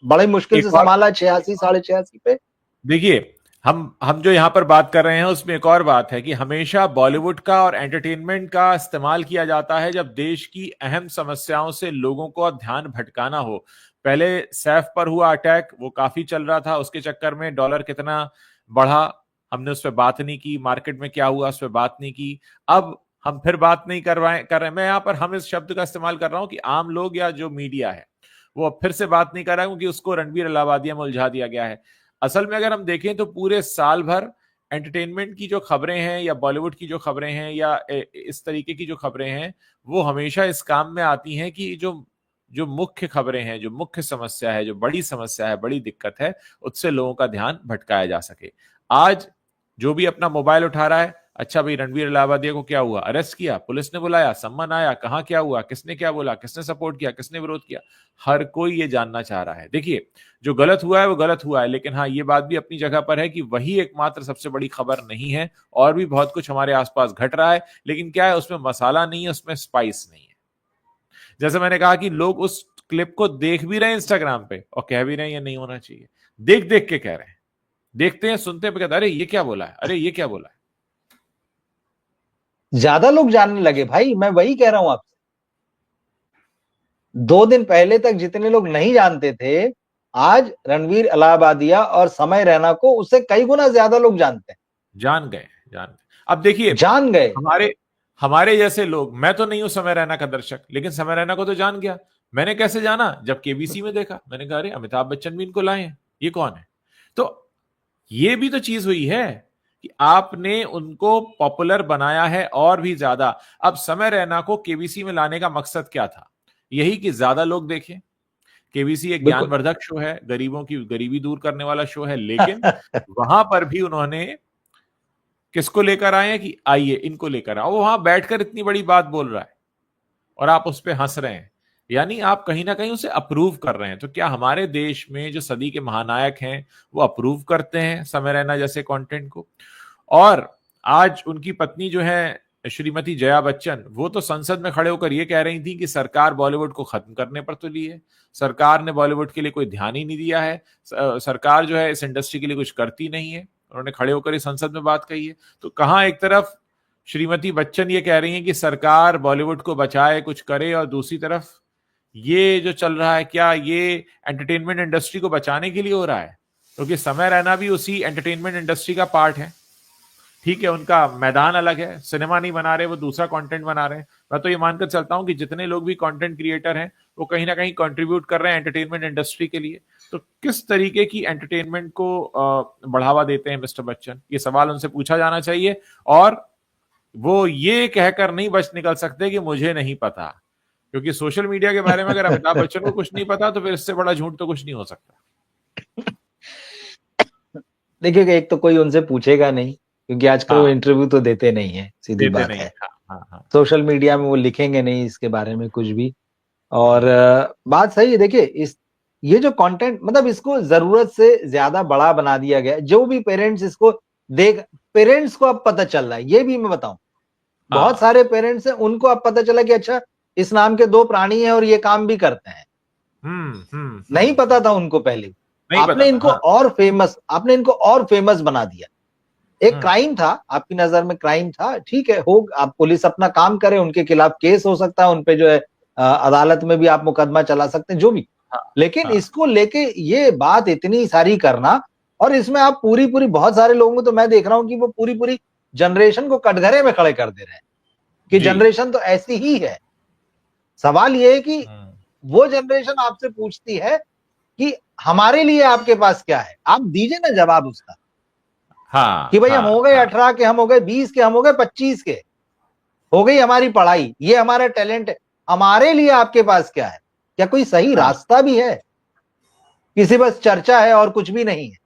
बड़ी मुश्किल से एक और, संभाला 86 86.5 पे। देखिए, हम जो यहाँ पर बात कर रहे हैं उसमें एक और बात है कि हमेशा बॉलीवुड का और एंटरटेनमेंट का इस्तेमाल किया जाता है जब देश की अहम समस्याओं से लोगों को ध्यान भटकाना हो। पहले सैफ पर हुआ अटैक, वो काफी चल रहा था, उसके चक्कर में डॉलर कितना बढ़ा, हमने उस पर बात नहीं की। मार्केट में क्या हुआ उस पर बात नहीं की। अब हम फिर बात नहीं कर रहे हैं। मैं यहाँ पर हम इस शब्द का इस्तेमाल कर रहा हूं कि आम लोग या जो मीडिया है वो अब फिर से बात नहीं कर रहा है, क्योंकि उसको रणवीर अलाहाबादिया में उलझा दिया गया है। असल में अगर हम देखें तो पूरे साल भर एंटरटेनमेंट की जो खबरें हैं या बॉलीवुड की जो खबरें हैं या इस तरीके की जो खबरें हैं, वो हमेशा इस काम में आती हैं कि जो जो मुख्य खबरें हैं, जो मुख्य समस्या है, जो बड़ी समस्या है, बड़ी दिक्कत है, उससे लोगों का ध्यान भटकाया जा सके। आज जो भी अपना मोबाइल उठा रहा है, अच्छा भाई रणवीर अलाहाबादिया को क्या हुआ, अरेस्ट किया, पुलिस ने बुलाया, सम्मन आया, कहां क्या हुआ, किसने क्या बोला, किसने सपोर्ट किया, किसने विरोध किया, हर कोई ये जानना चाह रहा है। देखिए, जो गलत हुआ है वो गलत हुआ है, लेकिन हाँ, ये बात भी अपनी जगह पर है कि वही एकमात्र सबसे बड़ी खबर नहीं है, और भी बहुत कुछ हमारे आसपास घट रहा है। लेकिन क्या है, उसमें मसाला नहीं है, उसमें स्पाइस नहीं है। जैसे मैंने कहा कि लोग उस क्लिप को देख भी रहे हैं इंस्टाग्राम पे और कह भी रहे हैं ये नहीं होना चाहिए, देख देख के कह रहे हैं, देखते हैं सुनते हैं, कहते अरे ये क्या बोला है, अरे ये क्या बोला है। ज्यादा लोग जानने लगे भाई, मैं वही कह रहा हूं आपसे। 2 दिन पहले तक जितने लोग नहीं जानते थे, आज रणवीर अलाहाबादिया और समय रैना को उससे कई गुना ज्यादा लोग जानते हैं। जान गए, जान गए। अब देखिए, जान गए। हमारे हमारे जैसे लोग, मैं तो नहीं हूं समय रैना का दर्शक, लेकिन समय रैना को तो जान गया। मैंने कैसे जाना, जब केबीसी में देखा, मैंने कहा अरे अमिताभ बच्चन भी इनको लाए हैं, ये कौन है। तो ये भी तो चीज हुई है कि आपने उनको पॉपुलर बनाया है और भी ज्यादा। अब समय रैना को केबीसी में लाने का मकसद क्या था, यही कि ज्यादा लोग देखें। केबीसी एक बिल्कुल। ज्ञानवर्धक शो है, गरीबों की गरीबी दूर करने वाला शो है, लेकिन वहां पर भी उन्होंने किसको लेकर आए हैं कि आइए इनको लेकर आओ, वो वहां बैठकर इतनी बड़ी बात बोल रहा है और आप उस पर हंस रहे हैं, यानी आप कहीं ना कहीं उसे अप्रूव कर रहे हैं। तो क्या हमारे देश में जो सदी के महानायक हैं वो अप्रूव करते हैं समय रैना जैसे कंटेंट को। और आज उनकी पत्नी जो है श्रीमती जया बच्चन, वो तो संसद में खड़े होकर ये कह रही थी कि सरकार बॉलीवुड को खत्म करने पर तुली है, सरकार ने बॉलीवुड के लिए कोई ध्यान ही नहीं दिया है, सरकार जो है इस इंडस्ट्री के लिए कुछ करती नहीं है। उन्होंने खड़े होकर इस संसद में बात कही है। तो कहां एक तरफ श्रीमती बच्चन ये कह रही हैं कि सरकार बॉलीवुड को बचाए, कुछ करे, और दूसरी तरफ ये जो चल रहा है, क्या ये एंटरटेनमेंट इंडस्ट्री को बचाने के लिए हो रहा है? क्योंकि समय रहना भी उसी एंटरटेनमेंट इंडस्ट्री का पार्ट है। ठीक है, उनका मैदान अलग है, सिनेमा नहीं बना रहे, वो दूसरा कंटेंट बना रहे हैं। मैं तो ये मानकर चलता हूं कि जितने लोग भी कंटेंट क्रिएटर हैं वो कहीं ना कहीं कंट्रीब्यूट कर रहे हैं एंटरटेनमेंट इंडस्ट्री के लिए। तो किस तरीके की एंटरटेनमेंट को बढ़ावा देते हैं मिस्टर बच्चन, ये सवाल उनसे पूछा जाना चाहिए। और वो ये कहकर नहीं बच निकल सकते कि मुझे नहीं पता, क्योंकि सोशल मीडिया के बारे में अगर अमिताभ बच्चन को कुछ नहीं पता तो फिर इससे बड़ा झूठ तो कुछ नहीं हो सकता। देखिए, एक तो कोई उनसे पूछेगा नहीं, क्योंकि आजकल वो इंटरव्यू तो देते नहीं है, सीधी देते बात नहीं। है। हाँ। सोशल मीडिया में वो लिखेंगे नहीं इसके बारे में कुछ भी। और बात सही है। देखिए, ये जो कंटेंट, मतलब इसको जरूरत से ज्यादा बड़ा बना दिया गया। जो भी पेरेंट्स इसको देख, पेरेंट्स को अब पता चल रहा है, ये भी मैं बताऊं, बहुत सारे पेरेंट्स हैं उनको अब पता चला कि अच्छा, इस नाम के 2 प्राणी हैं और ये काम भी करते हैं। नहीं पता था उनको पहले। आपने इनको और फेमस बना दिया। एक क्राइम था, आपकी नजर में क्राइम था, ठीक है, हो, आप पुलिस अपना काम करे, उनके खिलाफ केस हो सकता है, उनपे जो है अदालत में भी आप मुकदमा चला सकते हैं, जो भी। लेकिन इसको लेके ये बात इतनी सारी करना, और इसमें आप पूरी बहुत सारे लोगों को तो मैं देख रहा हूं कि वो पूरी जनरेशन को कटघरे में खड़े कर दे रहे हैं कि जनरेशन तो ऐसी ही है। सवाल ये है कि वो जनरेशन आपसे पूछती है कि हमारे लिए आपके पास क्या है, आप दीजिए ना जवाब उसका। हाँ, कि भाई हम हो गए हाँ, 18 के, हम हो गए 20 के, हम हो गए 25 के, हो गई हमारी पढ़ाई, ये हमारा टैलेंट है, हमारे लिए आपके पास क्या है? क्या कोई सही हाँ, रास्ता भी है? किसी बस चर्चा है और कुछ भी नहीं है।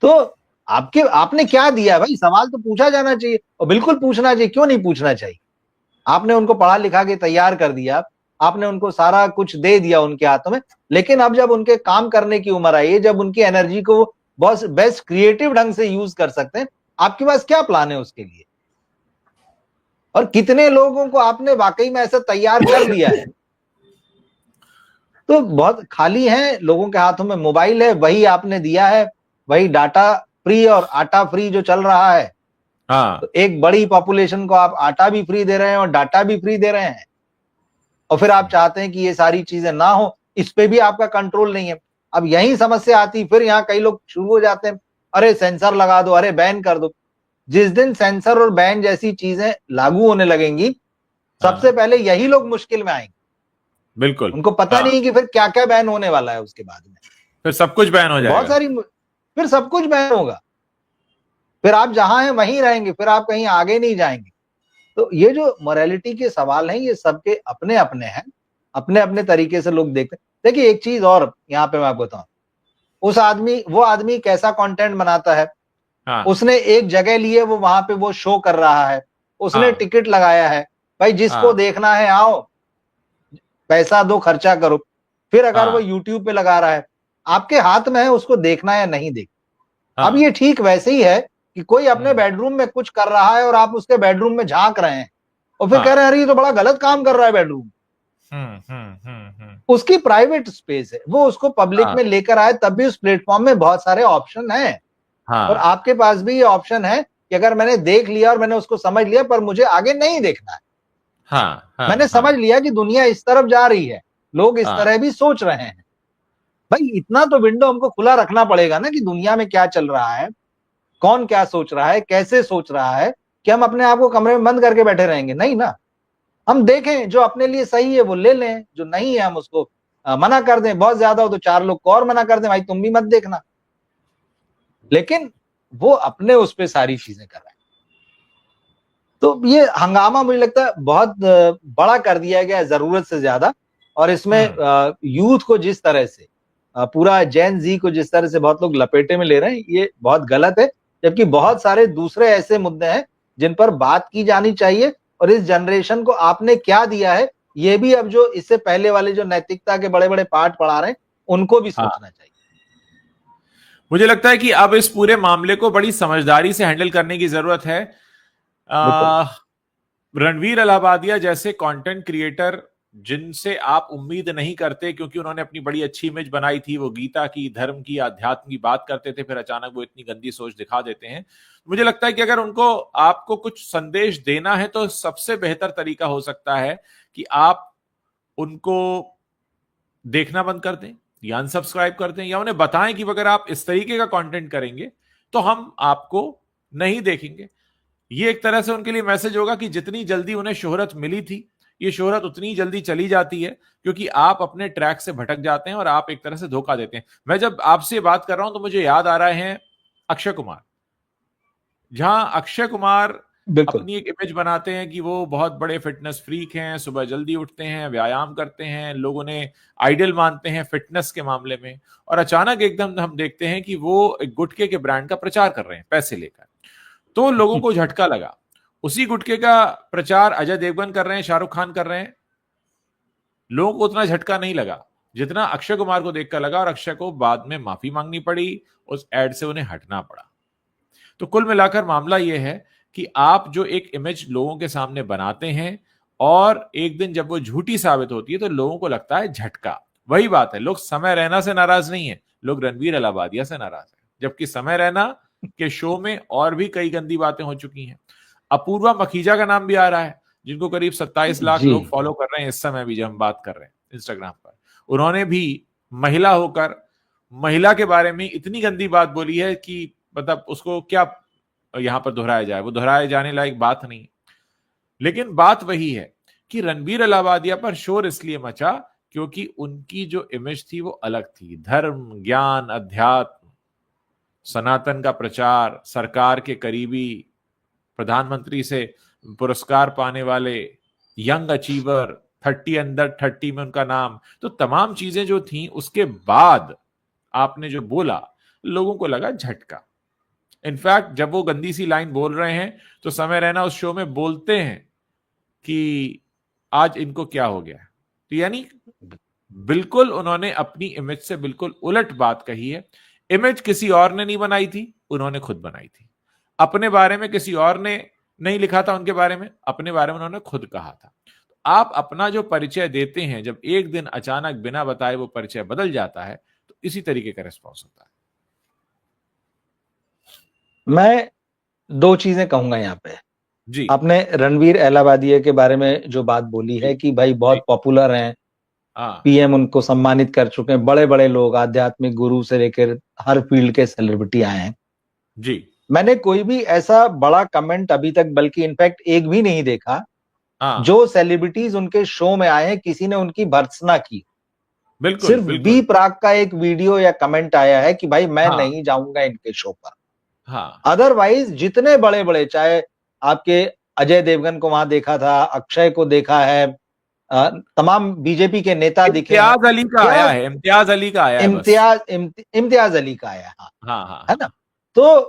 तो आपने क्या दिया भाई? सवाल तो पूछा जाना चाहिए, और बिल्कुल पूछना चाहिए, क्यों नहीं पूछना चाहिए? आपने उनको पढ़ा लिखा के तैयार कर दिया, आपने उनको सारा कुछ दे दिया उनके हाथों में, लेकिन अब जब उनके काम करने की उम्र आई है, जब उनकी एनर्जी को बहुत बेस्ट क्रिएटिव ढंग से यूज कर सकते हैं, आपके पास क्या प्लान है उसके लिए? और कितने लोगों को आपने वाकई में ऐसा तैयार कर दिया है? तो बहुत खाली है, लोगों के हाथों में मोबाइल है, वही आपने दिया है, वही डाटा फ्री और आटा फ्री जो चल रहा है। हाँ, तो एक बड़ी पॉपुलेशन को आप आटा भी फ्री दे रहे हैं और डाटा भी फ्री दे रहे हैं, और फिर आप चाहते हैं कि ये सारी चीजें ना हो, इस पे भी आपका कंट्रोल नहीं है। अब यही समस्या आती, फिर यहाँ कई लोग शुरू हो जाते हैं, अरे सेंसर लगा दो, अरे बैन कर दो। जिस दिन सेंसर और बैन जैसी चीजें लागू होने लगेंगी, सबसे हाँ, पहले यही लोग मुश्किल में आएंगे। बिल्कुल। उनको पता हाँ, नहीं कि फिर क्या क्या बैन होने वाला है उसके बाद में। फिर सब कुछ बैन हो तो बहुत जाएगा। सारी, फिर सब कुछ बैन होगा, फिर आप जहां हैं वहीं रहेंगे, फिर आप कहीं आगे नहीं जाएंगे। तो ये जो मोरालिटी के सवाल हैं, ये सबके अपने अपने हैं, अपने अपने तरीके से लोग देखते हैं। देखिए एक चीज और यहाँ पे मैं आपको बताऊं, वो आदमी कैसा कंटेंट बनाता है, हाँ, उसने एक जगह लिए, वो वहां पे वो शो कर रहा है, उसने हाँ, टिकट लगाया है, भाई जिसको हाँ, देखना है आओ, पैसा दो, खर्चा करो। फिर अगर वो हाँ, यूट्यूब पे लगा रहा है, आपके हाथ में है उसको देखना या नहीं देखना। अब हाँ, ये ठीक वैसे ही है कि कोई अपने हम्म, बेडरूम में कुछ कर रहा है और आप उसके बेडरूम में झांक रहे हैं, और फिर कह हाँ, रहे हैं अरे ये तो बड़ा गलत काम कर रहा है बेडरूम। उसकी प्राइवेट स्पेस है, वो उसको पब्लिक हाँ, में लेकर आए, तब भी उस प्लेटफॉर्म में बहुत सारे ऑप्शन हैं, और हाँ, आपके पास भी ये ऑप्शन है कि अगर मैंने देख लिया और मैंने उसको समझ लिया, पर मुझे आगे नहीं देखना है, हाँ, मैंने हाँ, समझ हाँ, लिया कि दुनिया इस तरफ जा रही है, लोग इस हाँ, तरह भी सोच रहे हैं, भाई इतना तो विंडो हमको खुला रखना पड़ेगा ना, कि दुनिया में क्या चल रहा है, कौन क्या सोच रहा है, कैसे सोच रहा है। कि हम अपने आप को कमरे में बंद करके बैठे रहेंगे? नहीं ना, हम देखें, जो अपने लिए सही है वो ले लें, जो नहीं है हम उसको मना कर दें, बहुत ज्यादा हो तो 4 लोग को और मना कर दें, भाई तुम भी मत देखना। लेकिन वो अपने उस पे सारी चीजें कर रहे हैं। तो ये हंगामा मुझे लगता है बहुत बड़ा कर दिया गया है, जरूरत से ज्यादा। और इसमें हम्म, यूथ को जिस तरह से, पूरा जेन जी को जिस तरह से बहुत लोग लपेटे में ले रहे हैं, ये बहुत गलत है। जबकि बहुत सारे दूसरे ऐसे मुद्दे हैं जिन पर बात की जानी चाहिए, और इस जनरेशन को आपने क्या दिया है, ये भी अब जो इससे पहले वाले जो नैतिकता के बड़े बड़े पाठ पढ़ा रहे हैं, उनको भी हाँ। सोचना चाहिए। मुझे लगता है कि अब इस पूरे मामले को बड़ी समझदारी से हैंडल करने की जरूरत है। बिल्कुल। आ, रणवीर अलाहाबादिया जैसे कंटेंट क्रिएटर, जिनसे आप उम्मीद नहीं करते, क्योंकि उन्होंने अपनी बड़ी अच्छी इमेज बनाई थी, वो गीता की, धर्म की, अध्यात्म की बात करते थे, फिर अचानक वो इतनी गंदी सोच दिखा देते हैं। मुझे लगता है कि अगर उनको, आपको कुछ संदेश देना है, तो सबसे बेहतर तरीका हो सकता है कि आप उनको देखना बंद कर दें, या अनसब्सक्राइब कर दें, या उन्हें बताएं कि अगर आप इस तरीके का कंटेंट करेंगे तो हम आपको नहीं देखेंगे। ये एक तरह से उनके लिए मैसेज होगा कि जितनी जल्दी उन्हें शोहरत मिली थी, ये शोहरत उतनी जल्दी चली जाती है, क्योंकि आप अपने ट्रैक से भटक जाते हैं और आप एक तरह से धोखा देते हैं। मैं जब आपसे बात कर रहा हूं तो मुझे याद आ रहे हैं अक्षय कुमार, जहां अक्षय कुमार बिल्कुल। अपनी एक इमेज बनाते हैं कि वो बहुत बड़े फिटनेस फ्रीक हैं, सुबह जल्दी उठते हैं, व्यायाम करते हैं, लोग उन्हें आइडल मानते हैं फिटनेस के मामले में, और अचानक एकदम हम देखते हैं कि वो एक गुटखे के ब्रांड का प्रचार कर रहे हैं पैसे लेकर। तो लोगों को झटका लगा। उसी गुटखे का प्रचार अजय देवगन कर रहे हैं, शाहरुख खान कर रहे हैं, लोगों को उतना झटका नहीं लगा जितना अक्षय कुमार को देखकर लगा, और अक्षय को बाद में माफी मांगनी पड़ी, उस एड से उन्हें हटना पड़ा। तो कुल मिलाकर मामला यह है कि आप जो एक इमेज लोगों के सामने बनाते हैं, और एक दिन जब वो झूठी साबित होती है, तो लोगों को लगता है झटका। वही बात है, लोग समय रैना से नाराज नहीं है, लोग रणवीर अलाहाबादिया से नाराज है। जबकि समय रैना के शो में और भी कई गंदी बातें हो चुकी हैं। अपूर्वा मखीजा का नाम भी आ रहा है, जिनको करीब 27 लाख जी। लोग फॉलो कर रहे हैं इस समय भी जब हम बात कर रहे हैं इंस्टाग्राम पर। उन्होंने भी महिला होकर महिला के बारे में इतनी गंदी बात बोली है कि मतलब उसको क्या यहां पर दोहराया जाए, वो दोहराए जाने लायक बात नहीं। लेकिन बात वही है कि रणबीर अलाहाबादिया पर शोर इसलिए मचा क्योंकि उनकी जो इमेज थी वो अलग थी, धर्म, ज्ञान, अध्यात्म, सनातन का प्रचार, सरकार के करीबी, प्रधानमंत्री से पुरस्कार पाने वाले, यंग अचीवर, 30 अंडर 30 में उनका नाम, तो तमाम चीजें जो थी, उसके बाद आपने जो बोला, लोगों को लगा झटका। इनफैक्ट जब वो गंदी सी लाइन बोल रहे हैं तो समय रैना उस शो में बोलते हैं कि आज इनको क्या हो गया। तो यानी बिल्कुल उन्होंने अपनी इमेज से बिल्कुल उलट बात कही है। इमेज किसी और ने नहीं बनाई थी, उन्होंने खुद बनाई थी। अपने बारे में किसी और ने नहीं लिखा था, उनके बारे में, अपने बारे में उन्होंने खुद कहा था। आप अपना जो परिचय देते हैं, जब एक दिन अचानक बिना बताए वो परिचय बदल जाता है, तो इसी तरीके का रिस्पॉन्स होता है। मैं दो चीजें कहूंगा यहाँ पे। जी, आपने रणवीर अहलावालिया के बारे में जो बात बोली है कि भाई बहुत पॉपुलर हैं, हाँ पीएम उनको सम्मानित कर चुके हैं, बड़े बड़े लोग, आध्यात्मिक गुरु से लेकर हर फील्ड के सेलिब्रिटी आए हैं। जी, मैंने कोई भी ऐसा बड़ा कमेंट अभी तक, बल्कि इनफैक्ट एक भी नहीं देखा, हाँ, जो सेलिब्रिटीज उनके शो में आए हैं किसी ने उनकी भर्त्सना की। बिल्कुल सिर्फ बिल्कुल, बी प्राक का एक वीडियो या कमेंट आया है कि भाई मैं हाँ, नहीं जाऊंगा इनके शो पर। हाँ, अदरवाइज जितने बड़े बड़े, चाहे आपके अजय देवगन को वहां देखा था, अक्षय को देखा है, तमाम बीजेपी के नेता दिखे हैं। इम्तियाज अली का क्या आया है, इम्तियाज अली का आया है बस। इम्तियाज अली का आया, हाँ, हाँ हाँ है ना। तो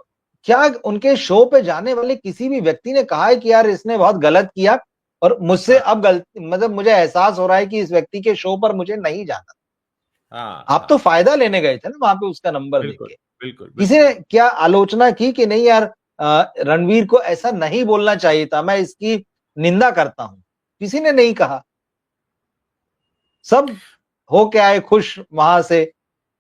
क्या उनके शो पे जाने वाले किसी भी व्यक्ति ने कहा है कि यार इसने बहुत गलत किया और मुझसे हाँ, अब गलती, मतलब मुझे एहसास हो रहा है कि इस व्यक्ति के शो पर मुझे नहीं जाना। हाँ, आप तो हाँ, फायदा लेने गए थे ना वहां पे उसका नंबर बिल्कुल देके। बिल्कुल किसी बिल्कुल। ने क्या आलोचना की कि नहीं यार, रणवीर को ऐसा नहीं बोलना चाहिए था, मैं इसकी निंदा करता हूं? किसी ने नहीं कहा। सब हो के आए खुश वहां से,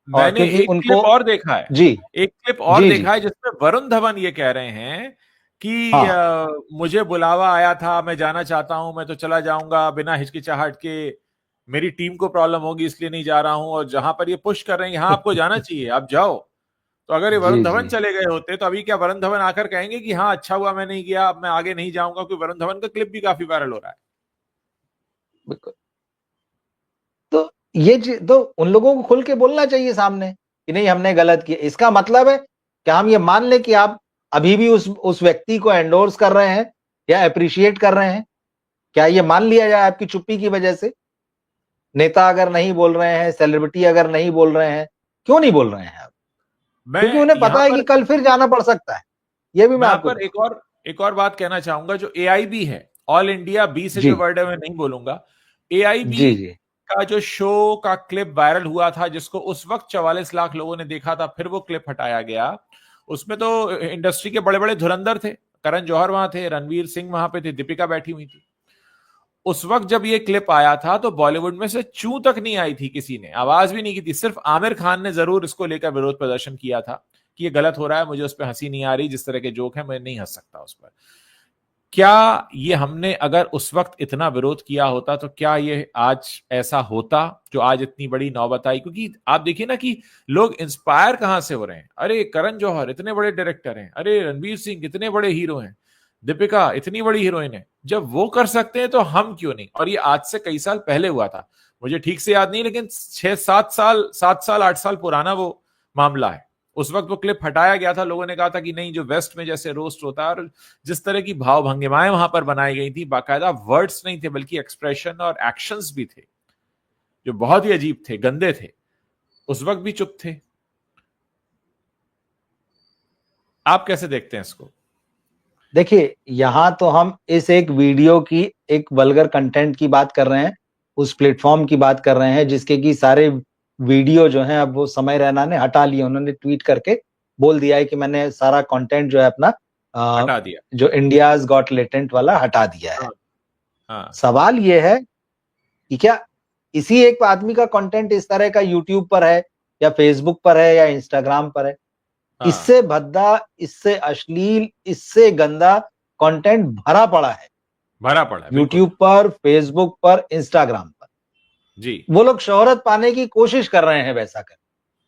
और मैंने क्योंकि एक उनको। क्लिप और देखा है, जी, एक क्लिप और जी, जी, देखा है जिसमें वरुण धवन ये कह रहे हैं कि हाँ, मुझे बुलावा आया था, मैं जाना चाहता हूं, मैं तो चला जाऊंगा बिना हिचकिचाहट के, मेरी टीम को प्रॉब्लम होगी इसलिए नहीं जा रहा हूं। और जहां पर ये पुश कर रहे हैं यहाँ आपको जाना चाहिए, आप जाओ। तो अगर ये वरुण जी, धवन जी, चले गए होते तो अभी क्या वरुण धवन आकर कहेंगे कि हाँ अच्छा हुआ मैं नहीं गया, अब मैं आगे नहीं जाऊंगा? क्योंकि वरुण धवन का क्लिप भी काफी वायरल हो रहा है। बिल्कुल। तो ये चीज तो उन लोगों को खुल के बोलना चाहिए सामने कि नहीं हमने गलत किया। इसका मतलब है कि हम ये मान लें कि आप अभी भी उस व्यक्ति को एंडोर्स कर रहे हैं या अप्रिशिएट कर रहे हैं? क्या ये मान लिया जाए आपकी चुप्पी की वजह से? नेता अगर नहीं बोल रहे हैं, सेलिब्रिटी अगर नहीं बोल रहे हैं, क्यों नहीं बोल रहे हैं आप? क्योंकि मैं उन्हें पता यहां है कि पर कल फिर जाना पड़ सकता है। ये भी मैं मैं यहाँ आपको पर बताऊं। एक और बात कहना चाहूंगा। जो एआईबी है, ऑल इंडिया बी से जो जी, वर्ड है मैं नहीं बोलूंगा, एआईबी जी, जी, का जो शो का क्लिप वायरल हुआ था, जिसको उस वक्त 44 लाख लोगों ने देखा था, फिर वो क्लिप हटाया गया। उसमें तो इंडस्ट्री के बड़े बड़े धुरंधर थे, करण जौहर वहां थे, रणवीर सिंह वहां पे थे, दीपिका बैठी हुई थी। उस वक्त जब ये क्लिप आया था तो बॉलीवुड में से चू तक नहीं आई थी, किसी ने आवाज भी नहीं की थी। सिर्फ आमिर खान ने जरूर इसको लेकर विरोध प्रदर्शन किया था कि ये गलत हो रहा है, मुझे उस पर हंसी नहीं आ रही, जिस तरह के जोक है मैं नहीं हंस सकता उस पर। क्या ये हमने अगर उस वक्त इतना विरोध किया होता तो क्या ये आज ऐसा होता जो आज इतनी बड़ी नौबत आई? क्योंकि आप देखिए ना कि लोग इंस्पायर कहां से हो रहे हैं। अरे करण जौहर इतने बड़े डायरेक्टर हैं, अरे रणवीर सिंह इतने बड़े हीरो हैं, दीपिका इतनी बड़ी हीरोइन है, जब वो कर सकते हैं तो हम क्यों नहीं? और ये आज से कई साल पहले हुआ था, मुझे ठीक से याद नहीं, लेकिन 6-7 साल, 7 साल 8 साल पुराना वो मामला है। उस वक्त वो क्लिप हटाया गया था, लोगों ने कहा था कि नहीं, जो वेस्ट में जैसे रोस्ट होता है और जिस तरह की भाव भंगिमाएं वहां पर बनाई गई थी, बाकायदा वर्ड्स नहीं थे बल्कि एक्सप्रेशन और एक्शंस भी थे जो बहुत ही अजीब थे, गंदे थे, उस वक्त भी चुप थे। आप कैसे देखते हैं इसको? देखिए यहां तो हम इस एक वीडियो की, एक वल्गर कंटेंट की बात कर रहे हैं, उस प्लेटफॉर्म की बात कर रहे हैं जिसके कि सारे वीडियो जो हैं अब वो समय रैना ने हटा लिए। उन्होंने ट्वीट करके बोल दिया है कि मैंने सारा कंटेंट जो है अपना, हटा दिया। जो इंडियाज गॉट लेटेंट वाला हटा दिया है। हाँ हाँ सवाल ये है कि क्या इसी एक आदमी का कंटेंट इस तरह का यूट्यूब पर है या फेसबुक पर है या इंस्टाग्राम पर है? हाँ, इससे भद्दा, इससे अश्लील, इससे गंदा कंटेंट भरा पड़ा है भरा पड़ा है बिल्कुल। यूट्यूब पर, फेसबुक पर, इंस्टाग्राम पर। जी, वो लोग शोहरत पाने की कोशिश कर रहे हैं वैसा कर,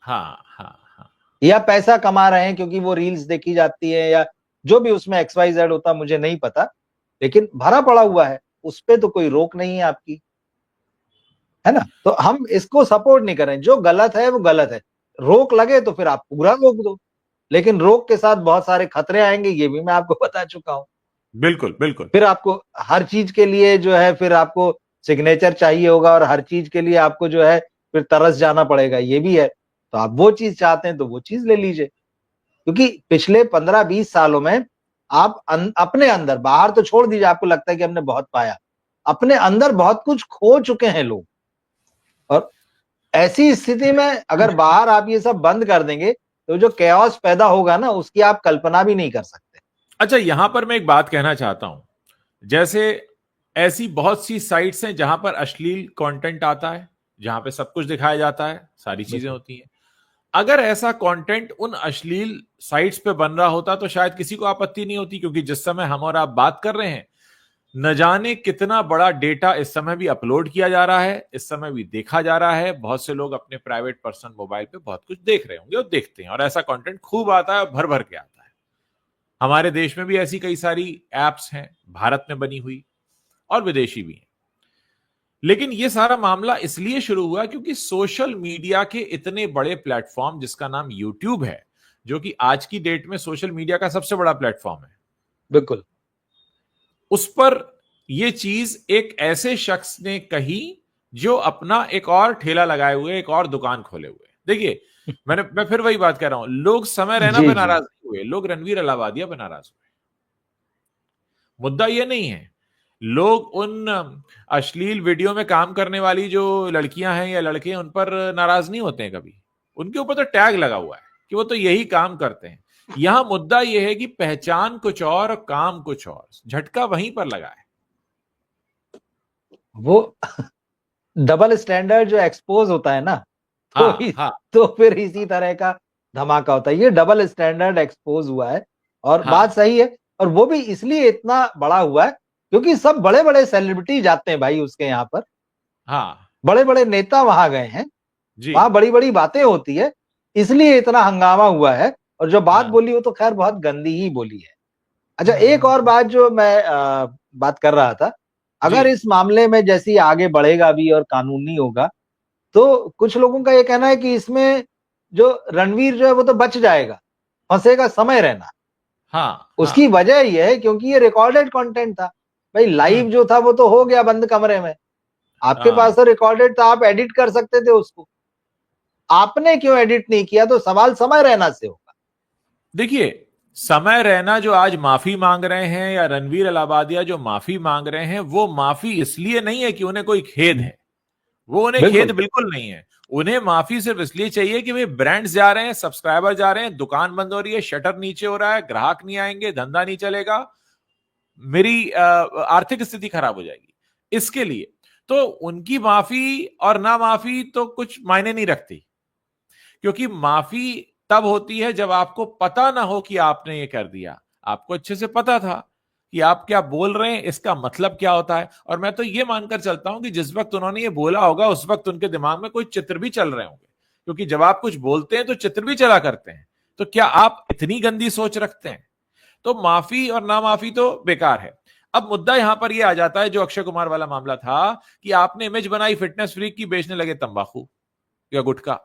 हाँ हाँ हाँ, या पैसा कमा रहे हैं क्योंकि वो रील्स देखी जाती है, या जो भी उसमें XYZ होता मुझे नहीं पता, लेकिन भरा पड़ा हुआ है। उस पे तो कोई रोक नहीं है आपकी, है ना। तो हम इसको सपोर्ट नहीं करें, जो गलत है वो गलत है। रोक लगे तो फिर आप पूरा रोक दो। लेकिन रोग के साथ बहुत सारे खतरे आएंगे, ये भी मैं आपको बता चुका हूं। बिल्कुल बिल्कुल। फिर आपको हर चीज के लिए जो है फिर आपको सिग्नेचर चाहिए होगा, और हर चीज के लिए आपको जो है फिर तरस जाना पड़ेगा, ये भी है। तो आप वो चीज चाहते हैं तो वो चीज ले लीजिए, क्योंकि पिछले 15-20 सालों में आप अपने अंदर, बाहर तो छोड़ दीजिए, आपको लगता है कि हमने बहुत पाया, अपने अंदर बहुत कुछ खो चुके हैं लोग। और ऐसी स्थिति में अगर बाहर आप ये सब बंद कर देंगे तो जो कैओस पैदा होगा ना, उसकी आप कल्पना भी नहीं कर सकते। अच्छा, यहां पर मैं एक बात कहना चाहता हूं, जैसे ऐसी बहुत सी साइट्स हैं जहां पर अश्लील कंटेंट आता है, जहां पे सब कुछ दिखाया जाता है, सारी चीजें होती हैं। अगर ऐसा कंटेंट उन अश्लील साइट्स पे बन रहा होता तो शायद किसी को आपत्ति नहीं होती, क्योंकि जिस समय हम और आप बात कर रहे हैं, न जाने कितना बड़ा डेटा इस समय भी अपलोड किया जा रहा है, इस समय भी देखा जा रहा है। बहुत से लोग अपने प्राइवेट पर्सनल मोबाइल पे बहुत कुछ देख रहे होंगे और देखते हैं, और ऐसा कंटेंट खूब आता है, भर भर के आता है। हमारे देश में भी ऐसी कई सारी एप्स हैं, भारत में बनी हुई, और विदेशी भी हैं। लेकिन यह सारा मामला इसलिए शुरू हुआ क्योंकि सोशल मीडिया के इतने बड़े प्लेटफॉर्म, जिसका नाम यूट्यूब है, जो कि आज की डेट में सोशल मीडिया का सबसे बड़ा प्लेटफॉर्म है, बिल्कुल, उस पर यह चीज एक ऐसे शख्स ने कही जो अपना एक और ठेला लगाए हुए, एक और दुकान खोले हुए। देखिए, मैं फिर वही बात कर रहा हूं, लोग समय रैना जी पे जी। नाराज नहीं हुए, लोग रणवीर अलाहाबादिया पे नाराज हुए। मुद्दा यह नहीं है, लोग उन अश्लील वीडियो में काम करने वाली जो लड़कियां हैं या लड़के हैं, उन पर नाराज नहीं होते हैं कभी। उनके ऊपर तो टैग लगा हुआ है कि वो तो यही काम करते हैं। यहां मुद्दा यह है कि पहचान कुछ और काम कुछ और, झटका वहीं पर लगा है। वो डबल स्टैंडर्ड जो एक्सपोज होता है ना, तो हाँ हाँ तो फिर इसी तरह का धमाका होता है। ये डबल स्टैंडर्ड एक्सपोज हुआ है, और हाँ बात सही है। और वो भी इसलिए इतना बड़ा हुआ है क्योंकि सब बड़े बड़े सेलिब्रिटी जाते हैं भाई उसके यहाँ पर, हाँ बड़े बड़े नेता वहां गए हैं, जी। वहां बड़ी बड़ी बातें होती है, इसलिए इतना हंगामा हुआ है। और जो बात हाँ। बोली वो तो खैर बहुत गंदी ही बोली है। अच्छा, एक और हम्म। बात जो मैं बात कर रहा था, जी। अगर इस मामले में जैसे ही आगे बढ़ेगा भी और कानूनी होगा, तो कुछ लोगों का ये कहना है कि इसमें जो रणवीर जो है वो तो बच जाएगा, फंसेगा समय रैना। हाँ उसकी हाँ। वजह ये है क्योंकि ये रिकॉर्डेड कंटेंट था भाई, लाइव हम्म। जो था वो तो हो गया बंद कमरे में, आपके पास हाँ। तो रिकॉर्डेड था, आप एडिट कर सकते थे उसको, आपने क्यों एडिट नहीं किया? तो सवाल समय रैना से होगा। देखिए, समय रैना जो आज माफी मांग रहे हैं, या रणवीर अलाहाबादिया जो माफी मांग रहे हैं, वो माफी इसलिए नहीं है कि उन्हें कोई खेद है। वो उन्हें खेद बिल्कुल। बिल्कुल नहीं है। उन्हें माफी सिर्फ इसलिए चाहिए कि भाई ब्रांड्स जा रहे हैं, सब्सक्राइबर जा रहे हैं, दुकान बंद हो रही है, शटर नीचे हो रहा है, ग्राहक नहीं आएंगे, धंधा नहीं चलेगा, मेरी आर्थिक स्थिति खराब हो जाएगी, इसके लिए। तो उनकी माफी और ना माफी तो कुछ मायने नहीं रखती, क्योंकि माफी तब होती है जब आपको पता ना हो कि आपने ये कर दिया। आपको अच्छे से पता था कि आप क्या बोल रहे हैं, इसका मतलब क्या होता है। और मैं तो ये मानकर चलता हूं कि जिस वक्त उन्होंने ये बोला होगा, उस वक्त उनके दिमाग में कोई चित्र भी चल रहे होंगे, क्योंकि जब आप कुछ बोलते हैं तो चित्र भी चला करते हैं। तो क्या आप इतनी गंदी सोच रखते हैं? तो माफी और ना माफी तो बेकार है। अब मुद्दा यहां पर यह आ जाता है, जो अक्षय कुमार वाला मामला था, कि आपने इमेज बनाई फिटनेस फ्रीक की, बेचने लगे तंबाकू या गुटखा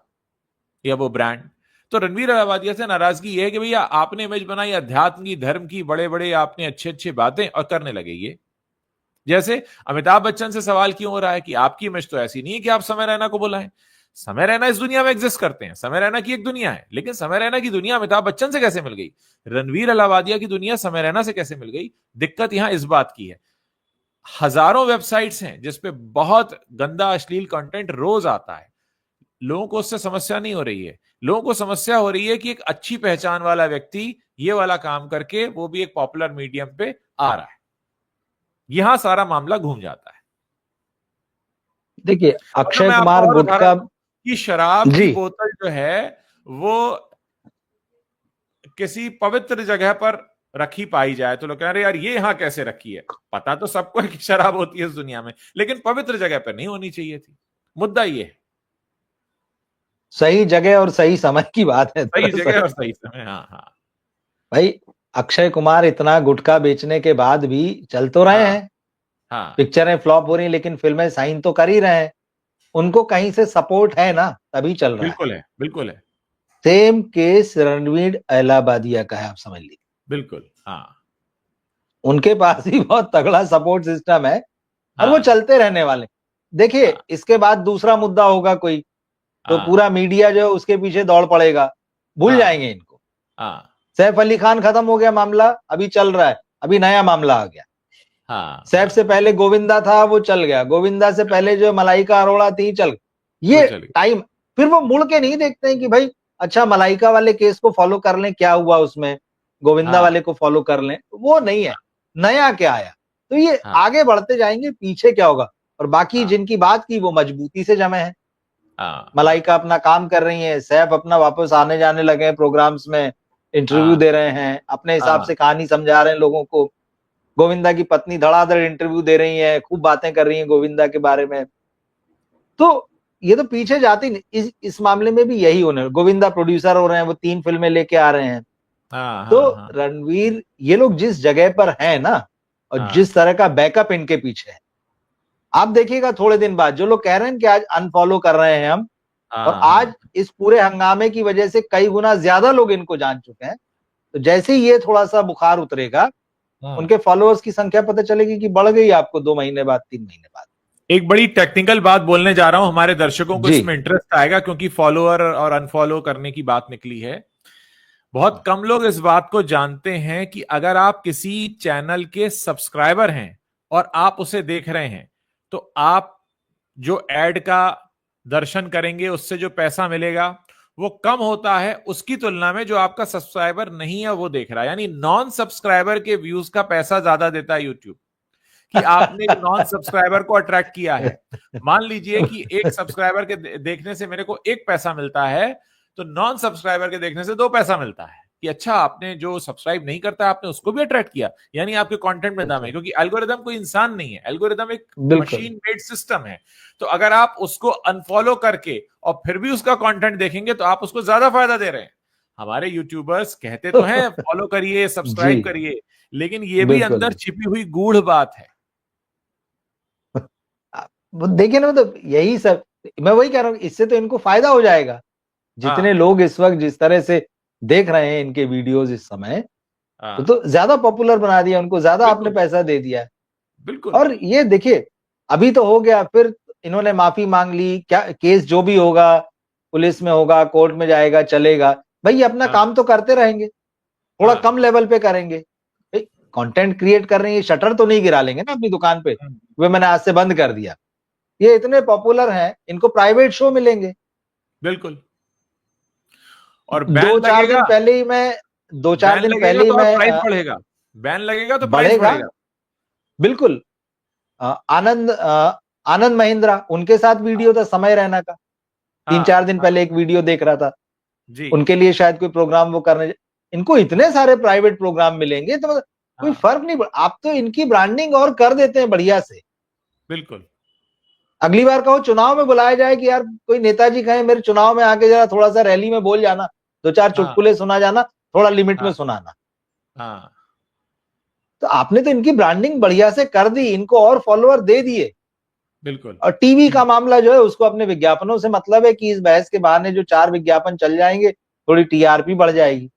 या वो ब्रांड। तो रणवीर अलाहाबादिया से नाराजगी ये है कि भैया आपने इमेज बनाई अध्यात्म की, धर्म की, बड़े बड़े आपने अच्छे अच्छे बातें, और करने लगे ये। जैसे अमिताभ बच्चन से सवाल क्यों हो रहा है कि आपकी इमेज तो ऐसी नहीं है कि आप समय रैना को बुलाएं। समय रैना इस दुनिया में एग्जिस्ट करते हैं, समय रैना की एक दुनिया है, लेकिन समय रैना की दुनिया अमिताभ बच्चन से कैसे मिल गई, रणवीर अलाहाबादिया की दुनिया समय रैना से कैसे मिल गई? दिक्कत यहां इस बात की है, हजारों वेबसाइट्स हैं जिसपे बहुत गंदा अश्लील कंटेंट रोज आता है। लोगों को उससे समस्या नहीं हो रही है, लोगों को समस्या हो रही है कि एक अच्छी पहचान वाला व्यक्ति ये वाला काम करके, वो भी एक पॉपुलर मीडियम पे आ रहा है। यहां सारा मामला घूम जाता है। देखिए, अगर अक्षय मैं आपको कुमार और उदाहरण गुटका। दूं कि शराब की जी। बोतल जो है वो किसी पवित्र जगह पर रखी पाई जाए, तो लोग कह रहे यार ये यहां कैसे रखी है। पता तो सबको है कि शराब होती है इस दुनिया में, लेकिन पवित्र जगह पर नहीं होनी चाहिए थी। मुद्दा ये है, सही जगह और सही समय की बात है सही दरअसल। जगह और सही समय। हाँ हाँ भाई, अक्षय कुमार इतना गुटखा बेचने के बाद भी चल तो रहे हाँ हैं, हाँ। पिक्चरें फ्लॉप हो रही हैं, लेकिन फिल्में साइन तो कर ही रहे हैं। उनको कहीं से सपोर्ट है ना, तभी चल रहा है। बिल्कुल है, बिल्कुल है। सेम केस रणवीर इलाहाबादिया का है, आप समझ लीजिए। बिल्कुल। हाँ उनके पास ही बहुत तगड़ा सपोर्ट सिस्टम है और वो हाँ चलते रहने वाले। देखिए हाँ इसके बाद दूसरा मुद्दा होगा कोई, तो हाँ पूरा मीडिया जो है उसके पीछे दौड़ पड़ेगा, भूल हाँ जाएंगे इनको। हाँ सैफ अली खान खत्म हो गया मामला, अभी चल रहा है, अभी नया मामला आ गया। हाँ सैफ से हाँ, पहले गोविंदा था, वो चल गया। गोविंदा से पहले जो मलाइका अरोड़ा थी, चल वो ये चल गया। टाइम। फिर वो मुड़ के नहीं देखते हैं कि भाई अच्छा मलाइका वाले केस को फॉलो कर लें, क्या हुआ उसमें, गोविंदा हाँ वाले को फॉलो कर लें, वो नहीं है। नया क्या आया, तो ये हाँ आगे बढ़ते जाएंगे, पीछे क्या होगा। और बाकी हाँ जिनकी बात की वो मजबूती से जमे हैं। हाँ हाँ मलाइका अपना काम कर रही है, सैफ अपना वापस आने जाने लगे हैं प्रोग्राम्स में, इंटरव्यू हाँ दे रहे हैं, अपने हिसाब हाँ से कहानी समझा रहे हैं लोगों को। गोविंदा की पत्नी धड़ाधड़ इंटरव्यू दे रही है, खूब बातें कर रही हैं गोविंदा के बारे में। तो ये तो पीछे जाती नहीं। इस मामले में भी यही होने, गोविंदा प्रोड्यूसर हो रहे हैं, वो 3 फिल्में लेके आ रहे हैं। हाँ तो हाँ हाँ रणवीर, ये लोग जिस जगह पर है ना, और हाँ जिस तरह का बैकअप इनके पीछे है, आप देखिएगा थोड़े दिन बाद जो लोग कह रहे हैं कि आज अनफॉलो कर रहे हैं हम, और हाँ आज हाँ इस पूरे हंगामे की वजह से कई गुना ज्यादा लोग इनको जान चुके हैं। तो जैसे ही ये थोड़ा सा बुखार उतरेगा, हाँ। उनके फॉलोअर्स की संख्या पता चलेगी कि बढ़ गई आपको 2 महीने बाद, 3 महीने बाद। एक बड़ी टेक्निकल बात बोलने जा रहा हूं, हमारे दर्शकों को जी। इसमें इंटरेस्ट आएगा क्योंकि फॉलोअर और अनफॉलो करने की बात निकली है। बहुत कम लोग इस बात को जानते हैं कि अगर आप किसी चैनल के सब्सक्राइबर हैं और आप उसे देख रहे हैं, तो आप जो एड का दर्शन करेंगे, उससे जो पैसा मिलेगा वो कम होता है उसकी तुलना में जो आपका सब्सक्राइबर नहीं है वो देख रहा है। यानी नॉन सब्सक्राइबर के व्यूज का पैसा ज्यादा देता है यूट्यूब, कि आपने एक नॉन सब्सक्राइबर को अट्रैक्ट किया है। मान लीजिए कि एक सब्सक्राइबर के देखने से मेरे को 1 पैसा मिलता है, तो नॉन सब्सक्राइबर के देखने से 2 पैसा मिलता है। कि अच्छा, आपने जो सब्सक्राइब नहीं करता आपने उसको भी अट्रैक्ट किया, यानी आपके कंटेंट में दम है। क्योंकि एल्गोरिदम कोई इंसान नहीं है, एल्गोरिदम एक बिल्कुल। मशीन मेड सिस्टम है। तो अगर आप उसको अनफॉलो करके और फिर भी उसका कंटेंट देखेंगे तो आप उसको ज्यादा फायदा दे रहे हैं। हमारे यूट्यूबर्स कहते तो हैं फॉलो करिए, जी। सब्सक्राइब करिए, लेकिन ये भी बिल्कुल। अंदर छिपी हुई गूढ़ बात है। वो देखिए ना, मतलब यही सब मैं वही कह रहा हूँ, इससे तो इनको फायदा हो जाएगा। जितने हाँ लोग इस वक्त जिस तरह से देख रहे हैं इनके वीडियोस इस समय, हाँ तो ज्यादा पॉपुलर बना दिया उनको, ज्यादा आपने बिल्कुल पैसा दे दिया है। बिल्कुल। और ये देखिए, अभी तो हो गया, फिर इन्होंने माफी मांग ली, क्या केस जो भी होगा पुलिस में होगा, कोर्ट में जाएगा, चलेगा। भाई ये अपना हाँ काम तो करते रहेंगे, थोड़ा हाँ कम लेवल पे करेंगे। भाई कंटेंट क्रिएट कर रहे हैं, शटर तो नहीं गिरा लेंगे ना अपनी दुकान पे, हम्म, वे मैंने आज से बंद कर दिया। ये इतने पॉपुलर हैं, इनको प्राइवेट शो मिलेंगे। बिल्कुल। और दो बैन चार लगेगा, दिन पहले ही मैं दो चार बैन दिन लगेगा पहले ही तो और मैं प्राइस बढ़ेगा। बैन लगेगा तो प्राइस बढ़ेगा। बढ़ेगा। बिल्कुल। आनंद महिंद्रा, उनके साथ वीडियो था समय रैना का, तीन हाँ चार दिन हाँ पहले एक वीडियो देख रहा था। जी। उनके लिए शायद कोई प्रोग्राम वो करने, इनको इतने सारे प्राइवेट प्रोग्राम मिलेंगे, तो मतलब कोई हाँ फर्क नहीं आप तो इनकी ब्रांडिंग और कर देते हैं बढ़िया से। बिल्कुल। अगली बार कहो चुनाव में बुलाया जाए कि यार कोई नेताजी कहे मेरे चुनाव में आके जरा थोड़ा सा रैली में बोल जाना, 2 4 हाँ चुटकुले सुना जाना, थोड़ा लिमिट में हाँ सुनाना। हाँ तो आपने तो इनकी ब्रांडिंग बढ़िया से कर दी, इनको और फॉलोअर दे दिए। बिल्कुल। और टीवी का मामला जो है उसको अपने विज्ञापनों से मतलब है कि इस बहस के बहाने जो 4 विज्ञापन चल जाएंगे, थोड़ी टीआरपी बढ़ जाएगी।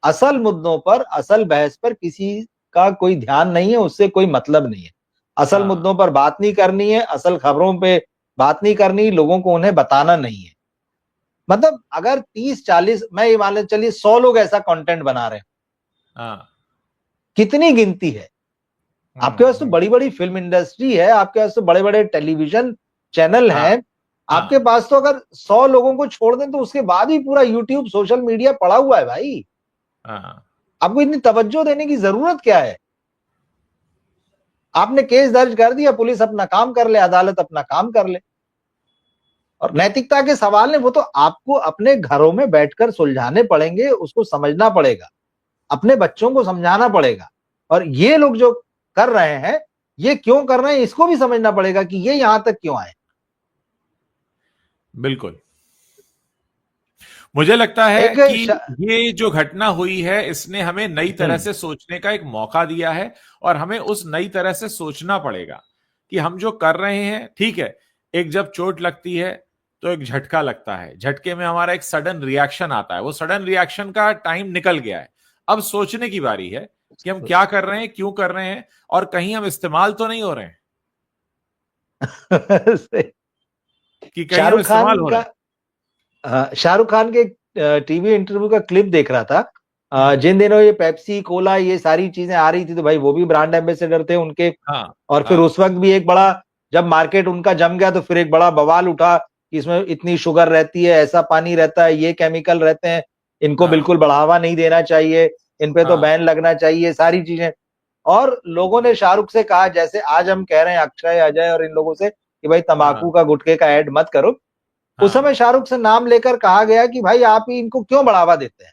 असल मुद्दों पर, असल बहस पर किसी का कोई ध्यान नहीं है, उससे कोई मतलब नहीं है। असल हाँ मुद्दों पर बात नहीं करनी है, असल खबरों पे बात नहीं करनी, लोगों को उन्हें बताना नहीं है। मतलब अगर 30 40, मैं ये मान ले चलिए 100 लोग ऐसा कंटेंट बना रहे हैं, हाँ कितनी गिनती है? आपके पास तो हम्म। बड़ी बड़ी फिल्म इंडस्ट्री है, आपके पास तो बड़े बड़े टेलीविजन चैनल हाँ हैं। आपके हाँ पास तो अगर 100 लोगों को छोड़ दें तो उसके बाद भी पूरा यूट्यूब सोशल मीडिया पड़ा हुआ है भाई। हाँ आपको इतनी तवज्जो देने की जरूरत क्या है? आपने केस दर्ज कर दिया, पुलिस अपना काम कर ले, अदालत अपना काम कर ले। और नैतिकता के सवाल है, वो तो आपको अपने घरों में बैठकर सुलझाने पड़ेंगे, उसको समझना पड़ेगा, अपने बच्चों को समझाना पड़ेगा। और ये लोग जो कर रहे हैं, ये क्यों कर रहे हैं, इसको भी समझना पड़ेगा कि ये यहां तक क्यों आए। बिल्कुल। मुझे लगता है एक कि ये जो घटना हुई है इसने हमें नई तरह हम्म। से सोचने का एक मौका दिया है, और हमें उस नई तरह से सोचना पड़ेगा कि हम जो कर रहे हैं ठीक है। एक जब चोट लगती है तो एक झटका लगता है, झटके में हमारा एक सडन रिएक्शन आता है, वो सडन रिएक्शन का टाइम निकल गया है। अब सोचने की बारी है कि हम क्या कर रहे हैं, क्यों कर रहे हैं, और कहीं हम इस्तेमाल तो नहीं हो रहे हैं, कि कहीं हम शाहरुख इस्तेमाल खान हो रहे का, हैं। शाहरुख खान के टीवी इंटरव्यू का क्लिप देख रहा था। हम्म। जिन दिनों ये पेप्सी कोला ये सारी चीजें आ रही थी तो भाई वो भी ब्रांड एम्बेसडर थे उनके। हाँ और फिर हाँ उस वक्त भी एक बड़ा, जब मार्केट उनका जम गया तो फिर एक बड़ा बवाल उठा कि इसमें इतनी शुगर रहती है, ऐसा पानी रहता है, ये केमिकल रहते हैं, इनको हाँ बिल्कुल बढ़ावा नहीं देना चाहिए, इन पे तो हाँ बैन लगना चाहिए, सारी चीजें। और लोगों ने शाहरुख से कहा, जैसे आज हम कह रहे हैं अक्षय अजय और इन लोगों से कि भाई तंबाकू हाँ का गुटखे का ऐड मत करो, उस समय हाँ शाहरुख से नाम लेकर कहा गया कि भाई आप ही इनको क्यों बढ़ावा देते हैं।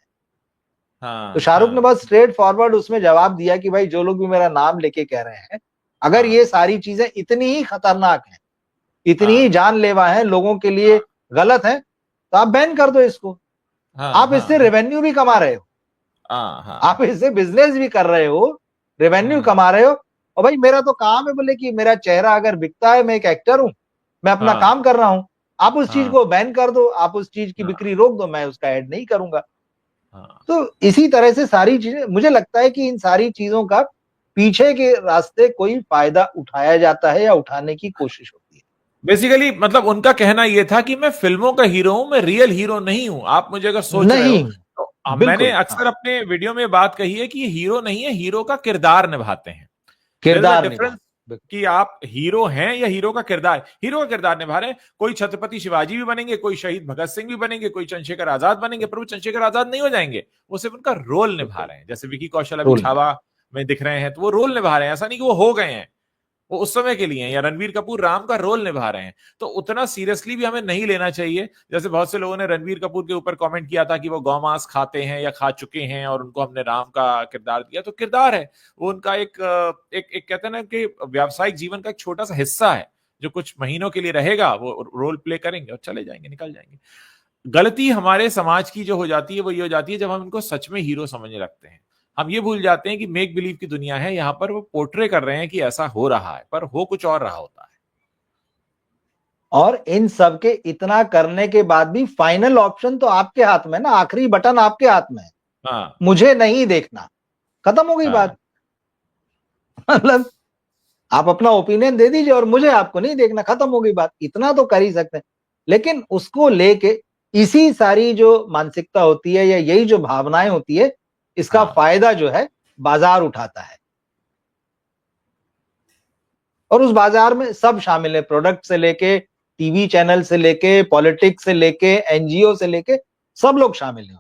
तो हाँ शाहरुख ने हाँ बस स्ट्रेट फॉरवर्ड उसमें जवाब दिया कि भाई जो लोग भी मेरा नाम लेके कह रहे हैं, अगर हाँ ये सारी चीजें इतनी ही खतरनाक हैं, इतनी ही हाँ जानलेवा हैं, लोगों के लिए गलत है, तो आप बैन कर दो इसको। हाँ आप हाँ इससे हाँ रेवेन्यू भी कमा रहे हो, हाँ हाँ। आप इससे बिजनेस भी कर रहे हो, रेवेन्यू हम्म। कमा रहे हो। और भाई मेरा तो काम है बोले कि मेरा चेहरा अगर बिकता है, मैं एक एक्टर हूं, मैं अपना हाँ काम कर रहा हूं, आप उस चीज हाँ को बैन कर दो, आप उस चीज की हाँ बिक्री रोक दो, मैं उसका ऐड नहीं करूंगा। हाँ। तो इसी तरह से सारी चीजें, मुझे लगता है कि इन सारी चीजों का पीछे के रास्ते कोई फायदा उठाया जाता है या उठाने की कोशिश होती है। बेसिकली मतलब उनका कहना यह था कि मैं फिल्मों का हीरो हूं, मैं रियल हीरो नहीं हूं। आप मुझे अगर सोच रहे हो नहीं, तो मैंने बिल्कुल अक्सर हाँ, अपने वीडियो में बात कही है कि ये हीरो नहीं है, हीरो का किरदार निभाते हैं। देयर इज अ किरदार डिफरेंस, निभाते। कि आप हीरो हैं या हीरो का किरदार, हीरो का किरदार निभा रहे हैं। कोई छत्रपति शिवाजी भी बनेंगे, कोई शहीद भगत सिंह भी बनेंगे, कोई चंद्रशेखर आजाद बनेंगे, पर वो चंद्रशेखर आजाद नहीं हो जाएंगे, वो सिर्फ उनका रोल निभा बिल्कुल, रहे हैं। जैसे विकी कौशल अभी रोल छावा में दिख रहे हैं तो वो रोल निभा रहे हैं, ऐसा नहीं कि वो हो गए हैं, वो उस समय के लिए हैं। या रणवीर कपूर राम का रोल निभा रहे हैं, तो उतना सीरियसली भी हमें नहीं लेना चाहिए। जैसे बहुत से लोगों ने रणवीर कपूर के ऊपर कमेंट किया था कि वो गौमांस खाते हैं या खा चुके हैं और उनको हमने राम का किरदार दिया, तो किरदार है वो उनका एक कहते हैं ना कि व्यावसायिक जीवन का एक छोटा सा हिस्सा है, जो कुछ महीनों के लिए रहेगा, वो रोल प्ले करेंगे और चले जाएंगे, निकल जाएंगे। गलती हमारे समाज की जो हो जाती है वो ये हो जाती है जब हम इनको सच में हीरो समझने लगते हैं। हम ये भूल जाते हैं कि मेक बिलीव की दुनिया है, यहां पर वो पोर्ट्रे कर रहे हैं कि ऐसा हो रहा है, पर हो कुछ और रहा होता है। और इन सब के इतना करने के बाद भी फाइनल ऑप्शन तो आपके हाथ में ना, आखिरी बटन आपके हाथ में है, हाँ मुझे नहीं देखना, खत्म हो गई हाँ बात। मतलब आप अपना ओपिनियन दे दीजिए और मुझे आपको नहीं देखना, खत्म हो गई बात, इतना तो कर ही सकते हैं। लेकिन उसको लेके इसी सारी जो मानसिकता होती है या यही जो भावनाएं होती है, इसका हाँ फायदा जो है बाजार उठाता है। और उस बाजार में सब शामिल है, प्रोडक्ट से लेके टीवी चैनल से लेके पॉलिटिक्स से लेके एनजीओ से लेके सब लोग शामिल हैं।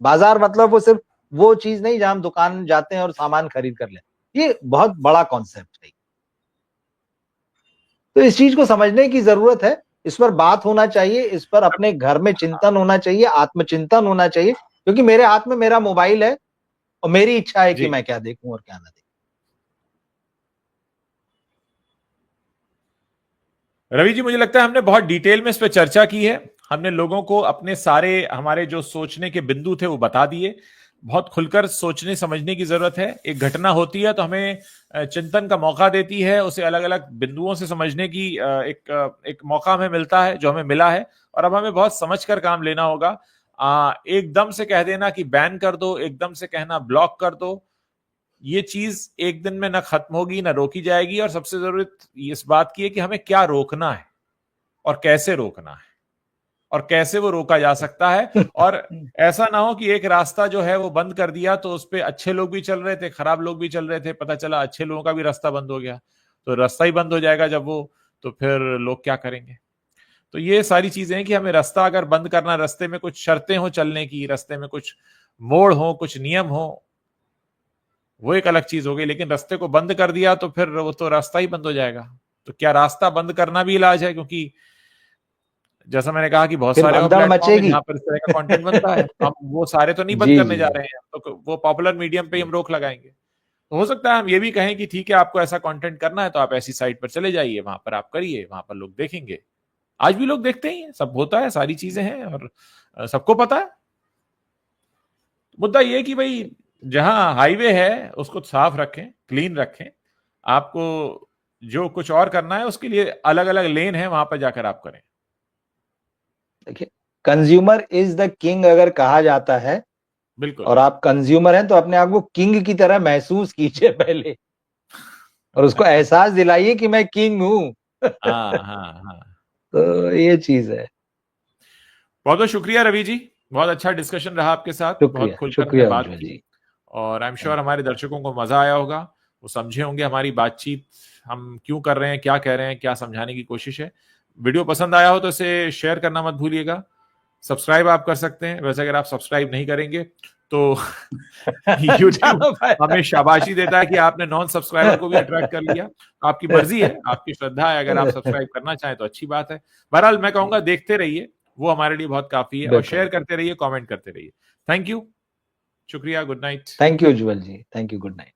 बाजार मतलब वो सिर्फ वो चीज नहीं जहां हम दुकान जाते हैं और सामान खरीद कर ले, ये बहुत बड़ा कॉन्सेप्ट है। तो इस चीज को समझने की जरूरत है, इस पर बात होना चाहिए, इस पर अपने घर में चिंतन होना चाहिए, आत्मचिंतन होना चाहिए, क्योंकि मेरे हाथ में मेरा मोबाइल है और मेरी इच्छा है कि जी। मैं क्या देखूं और क्या ना देखूं। रवि जी, मुझे लगता है हमने बहुत डिटेल में इस पर चर्चा की है। हमने लोगों को अपने सारे हमारे जो सोचने के बिंदु थे वो बता दिए। बहुत खुलकर सोचने समझने की जरूरत है। एक घटना होती है तो हमें चिंतन का मौका देती है, उसे अलग अलग बिंदुओं से समझने की एक मौका हमें मिलता है, जो हमें मिला है। और अब हमें बहुत समझ कर काम लेना होगा। एकदम से कह देना कि बैन कर दो, एकदम से कहना ब्लॉक कर दो, ये चीज एक दिन में ना खत्म होगी ना रोकी जाएगी। और सबसे जरूरत इस बात की है कि हमें क्या रोकना है और कैसे रोकना है और कैसे वो रोका जा सकता है। और ऐसा ना हो कि एक रास्ता जो है वो बंद कर दिया तो उस पर अच्छे लोग भी चल रहे थे, खराब लोग भी चल रहे थे, पता चला अच्छे लोगों का भी रास्ता बंद हो गया, तो रास्ता ही बंद हो जाएगा जब वो, तो फिर लोग क्या करेंगे। तो ये सारी चीजें हैं कि हमें रास्ता अगर बंद करना, रास्ते में कुछ शर्तें हो चलने की, रास्ते में कुछ मोड़ हो, कुछ नियम हो, वो एक अलग चीज हो गई। लेकिन रास्ते को बंद कर दिया तो फिर वो तो रास्ता ही बंद हो जाएगा। तो क्या रास्ता बंद करना भी इलाज है? क्योंकि जैसा मैंने कहा कि बहुत फिर सारे और भगदड़ प्लेटफॉर्म है मचेगी। जहां पर इस तरह का कंटेंट बनता है, हम वो सारे तो नहीं बंद जी करने जी जा रहे हैं, तो वो पॉपुलर मीडियम पे ही जी। हम रोक लगाएंगे। तो हो सकता है हम ये भी कहें कि ठीक है, आपको ऐसा कंटेंट करना है तो आप ऐसी साइट पर चले जाइए, वहां पर आप करिए, वहां पर लोग देखेंगे। आज भी लोग देखते ही हैं, सब होता है, सारी चीजें हैं और सबको पता है। मुद्दा ये है कि भाई जहां हाईवे है उसको साफ रखें, क्लीन रखें। आपको जो कुछ और करना है उसके लिए अलग अलग लेन है, वहां पर जाकर आप करें। देखिए, कंज्यूमर इज द किंग अगर कहा जाता है, बिल्कुल, और आप कंज्यूमर हैं तो अपने आप को किंग की तरह महसूस कीजिए पहले, और उसको एहसास दिलाइए कि मैं किंग हूं। हाँ हाँ हाँ। तो ये चीज है। बहुत बहुत शुक्रिया रवि जी, बहुत अच्छा डिस्कशन रहा आपके साथ, बहुत शुक्रिया, खुलकर हमने शुक्रिया बात उज्जवल की, जी। और आई एम श्योर हमारे दर्शकों को मजा आया होगा, वो समझे होंगे हमारी बातचीत हम क्यों कर रहे हैं, क्या कह रहे हैं, क्या समझाने की कोशिश है। वीडियो पसंद आया हो तो इसे शेयर करना मत भूलिएगा। सब्सक्राइब आप कर सकते हैं, वैसे अगर आप सब्सक्राइब नहीं करेंगे तो यूट्यूब जाना पाएगा। हमें शाबाशी देता है कि आपने नॉन सब्सक्राइबर को भी अट्रैक्ट कर लिया। आपकी मर्जी है, आपकी श्रद्धा है, अगर आप सब्सक्राइब करना चाहें तो अच्छी बात है। बहरहाल मैं कहूंगा देखते रहिए, वो हमारे लिए बहुत काफी है, और बिल्कुल। शेयर करते रहिए, कमेंट करते रहिए। थैंक यू, शुक्रिया, good night. Thank you Ujjwal ji, thank you, good night.